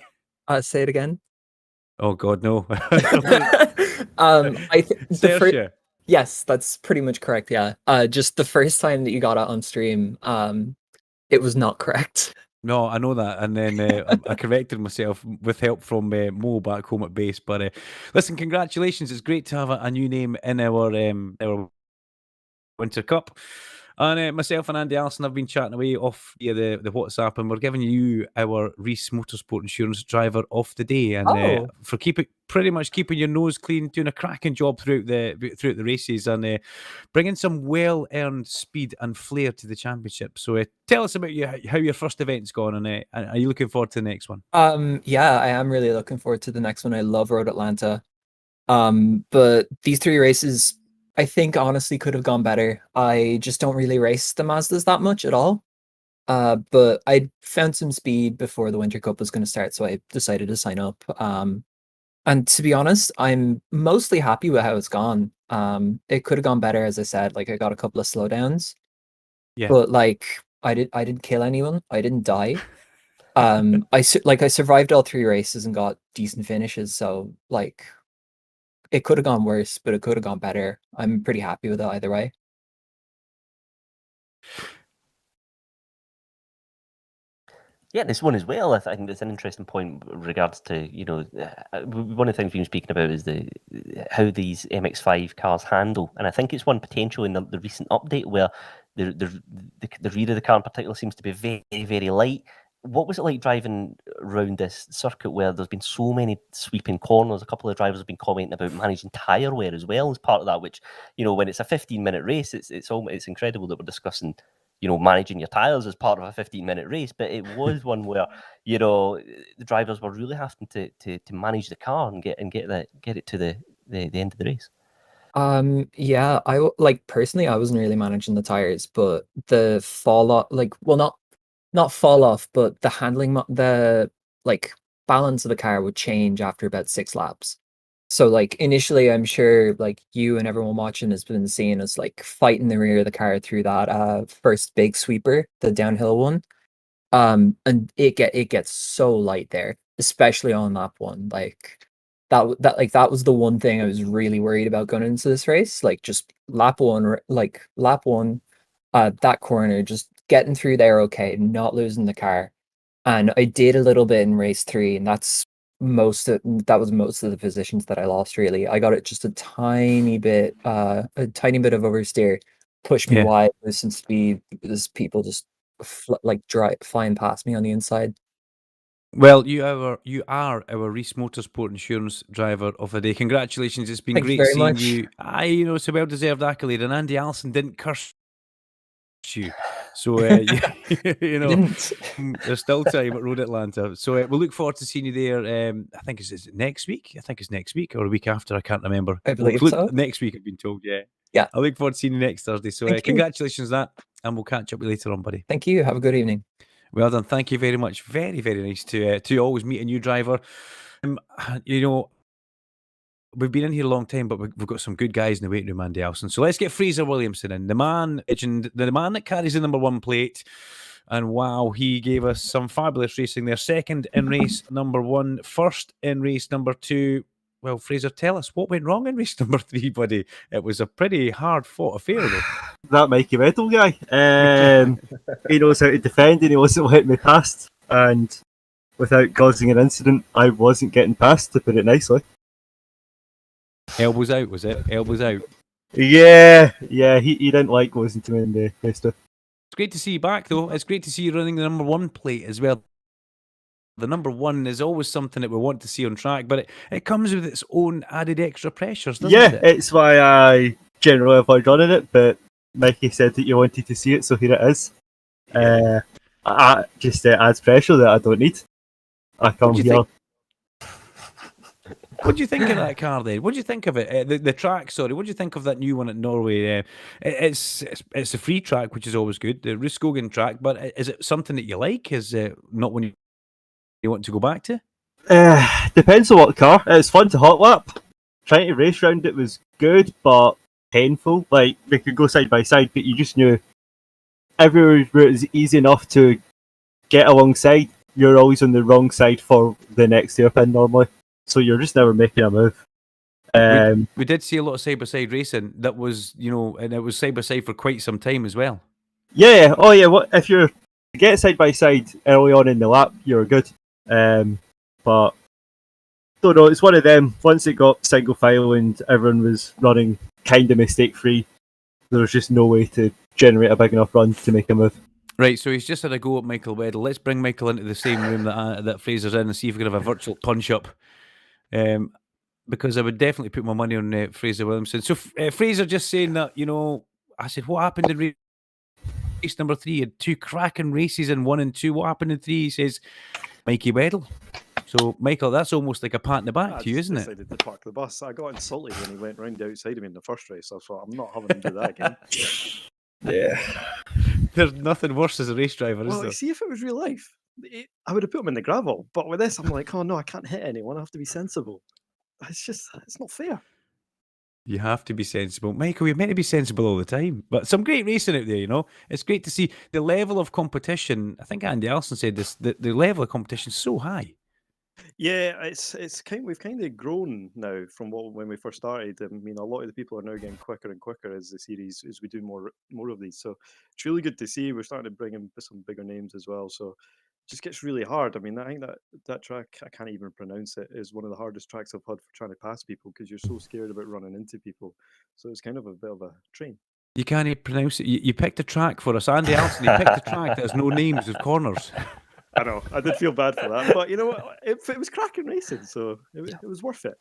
Speaker 6: Say it again.
Speaker 1: Oh God, no.
Speaker 6: Saoirse. Yes, that's pretty much correct. Yeah. Just the first time that you got it on stream, it was not correct.
Speaker 1: No, I know that, and then I corrected myself with help from Mo back home at base. But listen, congratulations! It's great to have a new name in our Winter Cup. And myself and Andy Alston have been chatting away off the WhatsApp, and we're giving you our Reese Motorsport Insurance Driver of the Day, and for pretty much keeping your nose clean, doing a cracking job throughout the races, and bringing some well-earned speed and flair to the championship. So tell us about how your first event's gone, and are you looking forward to the next one?
Speaker 6: Yeah, I am really looking forward to the next one. I love Road Atlanta, but these 3 races, I think, honestly could have gone better. I just don't really race the Mazdas that much at all. But I found some speed before the Winter Cup was going to start, so I decided to sign up. And to be honest, I'm mostly happy with how it's gone. It could have gone better, as I said. Like, I got a couple of slowdowns. Yeah. But like, I didn't kill anyone. I didn't die. I survived all 3 races and got decent finishes. So like, it could have gone worse, but it could have gone better. I'm pretty happy with it either way.
Speaker 2: Yeah, this one as well. I think that's an interesting point with regards to, one of the things we've been speaking about is how these MX-5 cars handle, and I think it's one potential in the recent update where the rear of the car in particular seems to be very, very light. What was it like driving around this circuit where there's been so many sweeping corners? A couple of drivers have been commenting about managing tyre wear as well as part of that, which, when it's a 15-minute race, it's incredible that we're discussing managing your tyres as part of a 15-minute race, but it was one where, the drivers were really having to manage the car and get it to the end of the race.
Speaker 6: Yeah, personally, I wasn't really managing the tires, but the fall off, not fall off, but the handling, the balance of the car would change after about 6 laps. So initially, I'm sure you and everyone watching has been seeing us fighting the rear of the car through that first big sweeper, the downhill one. And it gets so light there, especially on lap 1. That was the one thing I was really worried about going into this race. Just lap 1, that corner, just getting through there okay, not losing the car. And I did a little bit in race 3, and that was most of the positions that I lost. Really, I got it just a tiny bit of oversteer, pushed me wide, lose some speed. There's people just flying past me on the inside.
Speaker 1: Well, you are our Reese Motorsport Insurance Driver of the Day. Congratulations! It's been
Speaker 6: Thank you
Speaker 1: great
Speaker 6: very
Speaker 1: seeing
Speaker 6: much.
Speaker 1: you. It's a well-deserved accolade, and Andy Alston didn't curse you, so
Speaker 6: Didn't.
Speaker 1: there's still time at Road Atlanta. So we'll look forward to seeing you there. I think is it next week? I think it's next week or a week after. I can't remember.
Speaker 6: I believe so.
Speaker 1: Next week, I've been told. Yeah.
Speaker 6: Yeah.
Speaker 1: I look forward to seeing you next Thursday. So
Speaker 6: Thank you.
Speaker 1: congratulations on that, and we'll catch up with you later on, buddy.
Speaker 6: Thank you. Have a good evening.
Speaker 1: Well done. Thank you very much. Very, very nice to always meet a new driver. We've been in here a long time, but we've got some good guys in the waiting room, Andy Alston. So let's get Fraser Williamson in, the man that carries the number 1 plate. And wow, he gave us some fabulous racing there. Second in race number 1, first in race number 2. Well, Fraser, tell us what went wrong in race number 3, buddy. It was a pretty hard-fought affair, though.
Speaker 7: That Mikey Weddle guy. He knows how to defend and he wasn't letting me past. And without causing an incident, I wasn't getting past, to put it nicely.
Speaker 1: Elbows out, was it? Elbows out.
Speaker 7: Yeah, he didn't like losing to me in the race.
Speaker 1: It's great to see you back, though. It's great to see you running the number 1 plate as well. The number 1 is always something that we want to see on track, but it comes with its own added extra pressures, doesn't it?
Speaker 7: Yeah, it's why I generally avoid running it, but Mikey said that you wanted to see it, so here it is. Just adds pressure that I don't need. I come here.
Speaker 1: What do you think of that car then? What do you think of it? The track, sorry. What do you think of that new one at Norway? It's a free track, which is always good, the Rudskogen track, but is it something that you like? Is it not one you want to go back to?
Speaker 7: Depends on what car. It's fun to hot lap. Trying to race round it was good, but painful. Like, they could go side by side, but you just knew everywhere where it was easy enough to get alongside, you're always on the wrong side for the next hairpin normally. So you're just never making a move.
Speaker 1: We did see a lot of side-by-side racing that was, and it was side-by-side for quite some time as well.
Speaker 7: Yeah, if you get side-by-side early on in the lap, you're good. But, don't know, it's one of them. Once it got single file and everyone was running kind of mistake-free, there was just no way to generate a big enough run to make a move.
Speaker 1: Right, so he's just had a go at Michael Weddle. Let's bring Michael into the same room that Fraser's in and see if we can have a virtual punch-up. Because I would definitely put my money on Fraser Williamson. So Fraser just saying that, I said, what happened in race number 3? He had 2 cracking races in 1 and 2. What happened in 3? He says, Mikey Weddle. So, Michael, that's almost like a pat in the back to you, isn't it?
Speaker 8: I decided to park the bus. I got insulted when he went round outside of me in the first race. I thought, I'm not having him do that again.
Speaker 7: Yeah.
Speaker 1: There's nothing worse as a race driver, is
Speaker 8: Well,
Speaker 1: there?
Speaker 8: see, if it was real life, I would have put him in the gravel. But with this, I'm like, oh no, I can't hit anyone. I have to be sensible. It's not fair.
Speaker 1: You have to be sensible. Michael, you're meant to be sensible all the time. But some great racing out there, It's great to see the level of competition. I think Andy Alston said this, the level of competition is so high.
Speaker 8: Yeah, we've kind of grown now from when we first started. I mean, a lot of the people are now getting quicker and quicker as we do more of these. So it's really good to see. We're starting to bring in some bigger names as well. So just gets really hard. I mean, I think that track, I can't even pronounce it, is one of the hardest tracks I've had for trying to pass people because you're so scared about running into people. So it's kind of a bit of a train.
Speaker 1: You can't even pronounce it. You picked a track for us. Andy Alston, you picked a track that has no names of corners.
Speaker 8: I know. I did feel bad for that, but you know what? It was cracking racing, so it was worth it.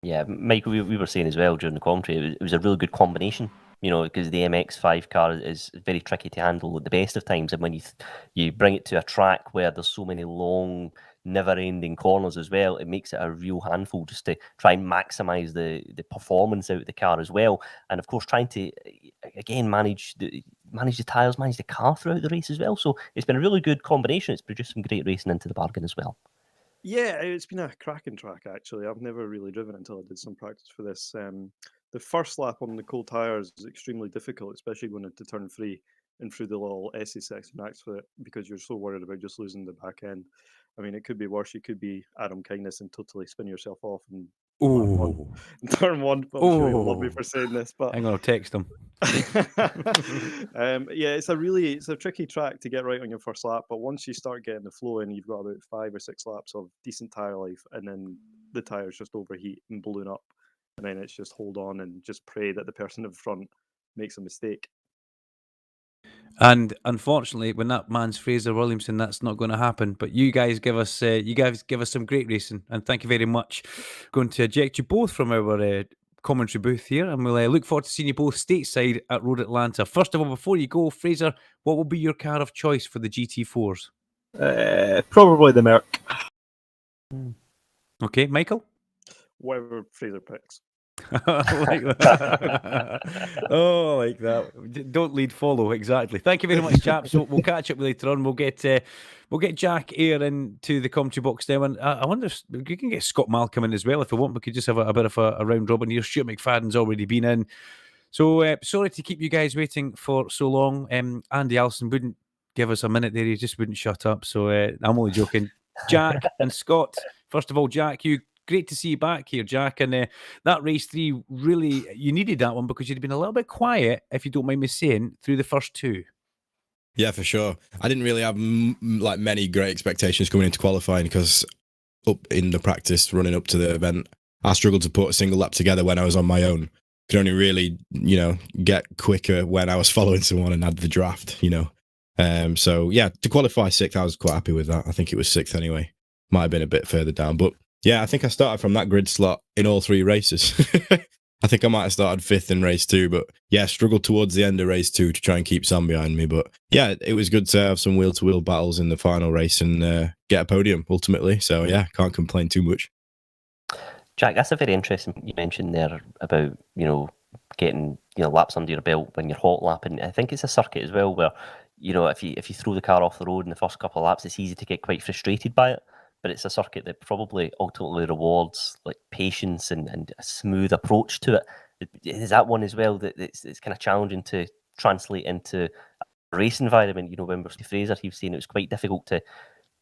Speaker 2: Yeah, Michael, we were saying as well during the commentary, it was a really good combination, because the MX-5 car is very tricky to handle at the best of times. And when you bring it to a track where there's so many long, never-ending corners as well, it makes it a real handful just to try and maximise the performance out of the car as well. And of course, trying to, again, manage the tyres, manage the car throughout the race as well. So it's been a really good combination. It's produced some great racing into the bargain as well.
Speaker 8: Yeah, it's been a cracking track, actually. I've never really driven it until I did some practice for this. The first lap on the cold tyres is extremely difficult, especially going into turn 3 and through the little essay section for it, because you're so worried about just losing the back end. I mean, it could be worse. You could be Adam Kindness and totally spin yourself off and turn 1. I'm sure he'll love me for saying this, but
Speaker 1: I'm going to text him.
Speaker 8: Yeah, it's a tricky track to get right on your first lap, but once you start getting the flow in, you've got about 5 or 6 laps of decent tyre life, and then the tyres just overheat and balloon up, and then it's just hold on and just pray that the person in front makes a mistake.
Speaker 1: And unfortunately, when that man's Fraser Williamson, that's not going to happen. But you guys give us some great racing, and thank you very much. Going to eject you both from our commentary booth here, and we'll look forward to seeing you both stateside at Road Atlanta. First of all, before you go, Fraser, what will be your car of choice for the GT4s?
Speaker 7: Probably the Merc.
Speaker 1: Okay, Michael?
Speaker 8: Whatever Fraser picks.
Speaker 1: Like that. Oh, like that. Don't lead, follow. Exactly. Thank you very much, chaps. So we'll catch up later on. We'll get Jack Ayre into the commentary box now, and I wonder if we can get Scott Malcolm in as well if we want. We could just have a bit of a round robin here. Stuart McFadden's already been in, so sorry to keep you guys waiting for so long. Andy Alston wouldn't give us a minute there; he just wouldn't shut up. So I'm only joking. Jack and Scott. First of all, Jack, great to see you back here, Jack. And that race 3, really, you needed that one because you'd been a little bit quiet, if you don't mind me saying, through the first 2.
Speaker 9: Yeah, for sure. I didn't really have many great expectations coming into qualifying because up in the practice running up to the event, I struggled to put a single lap together when I was on my own. Could only really, get quicker when I was following someone and had the draft, So yeah, to qualify 6th, I was quite happy with that. I think it was 6th anyway. Might have been a bit further down, but yeah, I think I started from that grid slot in all 3 races. I think I might have started 5th in race 2, but yeah, struggled towards the end of race 2 to try and keep Sam behind me. But yeah, it was good to have some wheel-to-wheel battles in the final race and get a podium ultimately. So yeah, can't complain too much.
Speaker 2: Jack, that's a very interesting you mentioned there about, getting, laps under your belt when you're hot lapping. I think it's a circuit as well where, if you throw the car off the road in the first couple of laps, it's easy to get quite frustrated by it. But it's a circuit that probably ultimately rewards like patience and a smooth approach to it. Is that one as well that it's kind of challenging to translate into a race environment? When we're Fraser, he was saying it was quite difficult to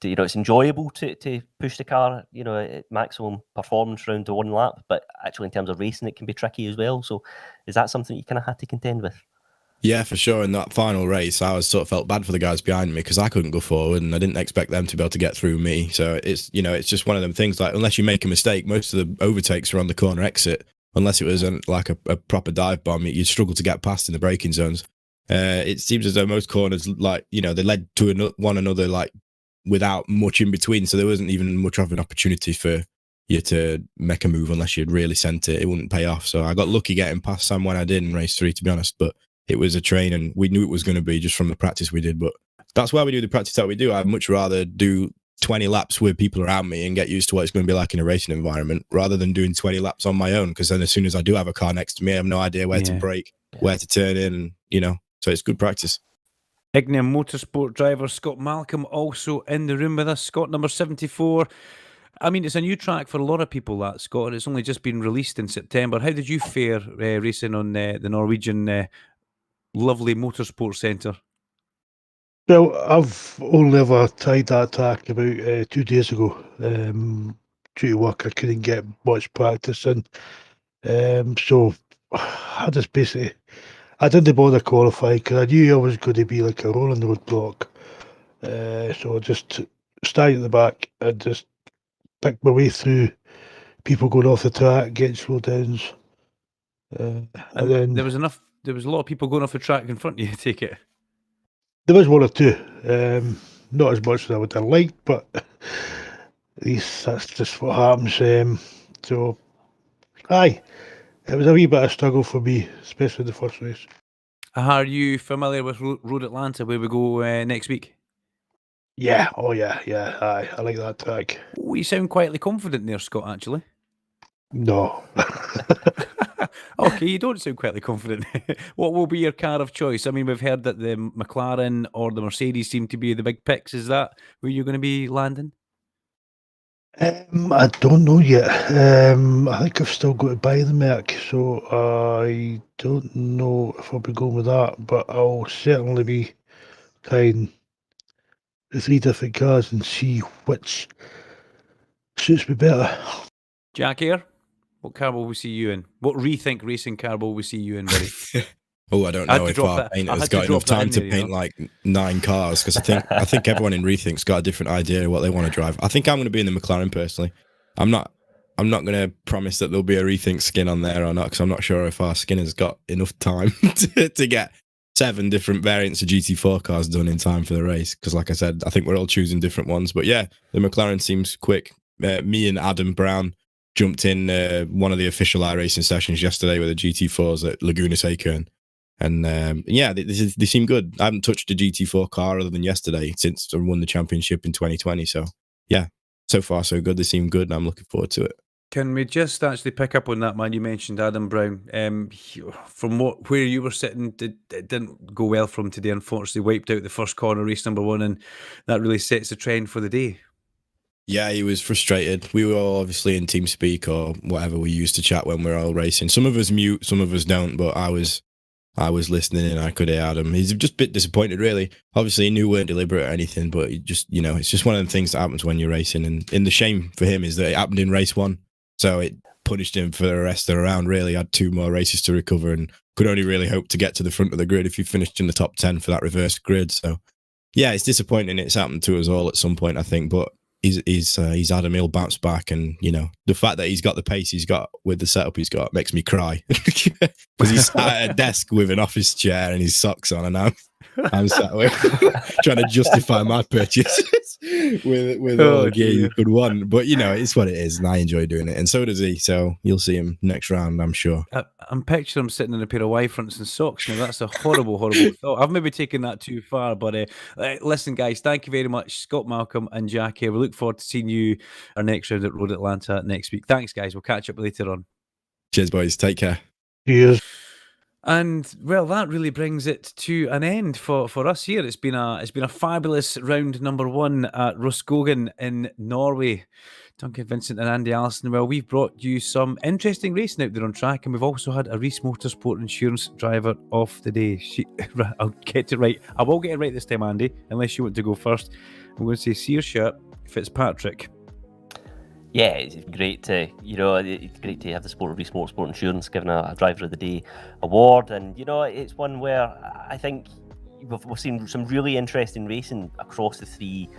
Speaker 2: it's enjoyable to push the car, at maximum performance round to 1 lap, but actually in terms of racing, it can be tricky as well. So is that something you kind of had to contend with?
Speaker 9: Yeah, for sure. In that final race, I sort of felt bad for the guys behind me because I couldn't go forward and I didn't expect them to be able to get through me. So it's just one of them things. Like, unless you make a mistake, most of the overtakes are on the corner exit. Unless it was a proper dive bomb, you'd struggle to get past in the braking zones. It seems as though most corners, they led to one another without much in between. So there wasn't even much of an opportunity for you to make a move unless you'd really sent it. It wouldn't pay off. So I got lucky getting past Sam when I did in race 3, to be honest. But it was a train and we knew it was going to be just from the practice we did. But that's why we do the practice that we do. I'd much rather do 20 laps with people around me and get used to what it's going to be like in a racing environment rather than doing 20 laps on my own. Because then as soon as I do have a car next to me, I have no idea where to brake, where to turn in, so it's good practice.
Speaker 1: Ignium Motorsport driver Scott Malcolm also in the room with us. Scott, number 74. I mean, it's a new track for a lot of people, that, Scott. It's only just been released in September. How did you fare racing on the Norwegian lovely Motorsport Centre?
Speaker 10: Well, I've only ever tried that track about 2 days ago. Due to work, I couldn't get much practice in. So I just basically, I didn't bother qualifying because I knew I was going to be like a rolling roadblock. So I just stand at the back and just pick my way through people going off the track, getting slowdowns. And then
Speaker 1: there was a lot of people going off the track in front of you, take it.
Speaker 10: there was one or two. Not as much as I would have liked, but that's just what happens. So, aye, it was a wee bit of struggle for me, especially the first race.
Speaker 1: Are you familiar with Road Atlanta, where we go next week?
Speaker 10: Yeah, aye, I like that track.
Speaker 1: Oh, you sound quietly confident there, Scott, actually.
Speaker 10: No.
Speaker 1: Okay, you don't sound quietly confident. What will be your car of choice? I mean, we've heard that the McLaren or the Mercedes seem to be the big picks. Is that where you're going to be landing?
Speaker 10: I don't know yet. I think I've still got to buy the Merc, so I don't know if I'll be going with that, but I'll certainly be trying the 3 different cars and see which suits me better.
Speaker 1: Jack here, what car will we see you in? What Rethink racing car will we see you in, buddy?
Speaker 9: Oh, I don't know if our painter's got enough time to paint like 9 cars, because I think everyone in Rethink's got a different idea of what they want to drive. I think I'm going to be in the McLaren personally. I'm not going to promise that there'll be a Rethink skin on there or not, because I'm not sure if our skinner's got enough time to get 7 different variants of GT4 cars done in time for the race. Because like I said, I think we're all choosing different ones. But yeah, the McLaren seems quick. Me and Adam Brown jumped in one of the official iRacing sessions yesterday with the GT4s at Laguna Seca. And yeah, they seem good. I haven't touched a GT4 car other than yesterday since I won the championship in 2020. So yeah, so far so good. They seem good, and I'm looking forward to it.
Speaker 1: Can we just actually pick up on that, man? You mentioned Adam Brown. From where you were sitting, it didn't go well for him today. Unfortunately, wiped out the first corner, race number 1, and that really sets the trend for the day.
Speaker 9: Yeah, he was frustrated. We were all obviously in TeamSpeak or whatever we used to chat when we're all racing. Some of us mute, some of us don't, but I was listening and I could hear Adam. He's just a bit disappointed, really. Obviously, he knew we weren't deliberate or anything, but it just, it's just one of the things that happens when you're racing. And the shame for him is that it happened in race 1. So it punished him for the rest of the round, really. Had 2 more races to recover and could only really hope to get to the front of the grid if he finished in the top 10 for that reverse grid. So, yeah, it's disappointing. It's happened to us all at some point, I think. But he's Adam. He'll bounce back. And, the fact that he's got the pace he's got with the setup he's got makes me cry. Because he's sat at a desk with an office chair and his socks on, and I'm sat with trying to justify my purchase with all the gear you could want. But it's what it is, and I enjoy doing it, and so does he. So you'll see him next round, I'm sure.
Speaker 1: I'm picturing him sitting in a pair of Y-fronts and socks. Now that's a horrible thought. I've maybe taken that too far, but listen, guys, thank you very much, Scott, Malcolm, and Jack here. We look forward to seeing you our next round at Road Atlanta next week. Thanks, guys. We'll catch up later on.
Speaker 9: Cheers, boys. Take care.
Speaker 10: Cheers.
Speaker 1: And well, that really brings it to an end for us here. It's been a fabulous round number 1 at Rudskogen in Norway. Duncan, Vincent, and Andy Alston. Well, we've brought you some interesting racing out there on track, and we've also had a Reese Motorsport Insurance driver of the day. I'll get it right. I will get it right this time, Andy, unless you want to go first. I'm going to say Saoirse Fitzpatrick.
Speaker 2: Yeah, it's great to it's great to have the Sport of Reese Motorsport Insurance given a Driver of the Day award, and it's one where I think we've seen some really interesting racing across the 3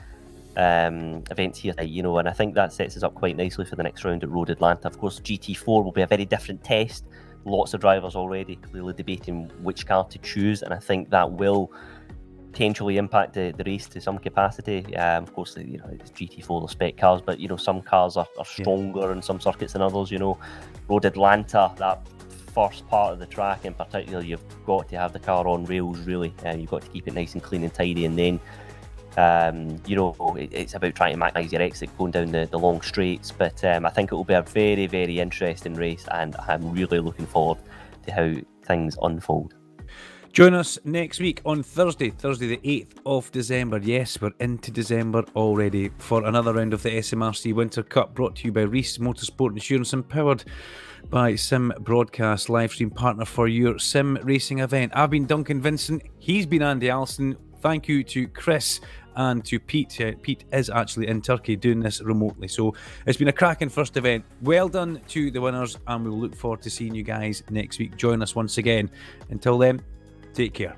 Speaker 2: events here, and I think that sets us up quite nicely for the next round at Road Atlanta. Of course, GT4 will be a very different test. Lots of drivers already clearly debating which car to choose, and I think that will potentially impact the race to some capacity. Of course, it's GT4, the spec cars, but some cars are stronger in some circuits than others. Road Atlanta, that first part of the track in particular, you've got to have the car on rails, really. You've got to keep it nice and clean and tidy, and then it's about trying to maximise your exit going down the long straights. But I think it will be a very, very interesting race, and I'm really looking forward to how things unfold.
Speaker 1: Join us next week on Thursday the 8th of December. Yes, we're into December already for another round of the SMRC Winter Cup, brought to you by Reese Motorsport Insurance and powered by Sim Broadcast, live stream partner for your sim racing event. I've been Duncan Vincent. He's been Andy Alston. Thank you to Chris and to Pete. Pete is actually in Turkey doing this remotely. So it's been a cracking first event. Well done to the winners, and we'll look forward to seeing you guys next week. Join us once again. Until then, take care.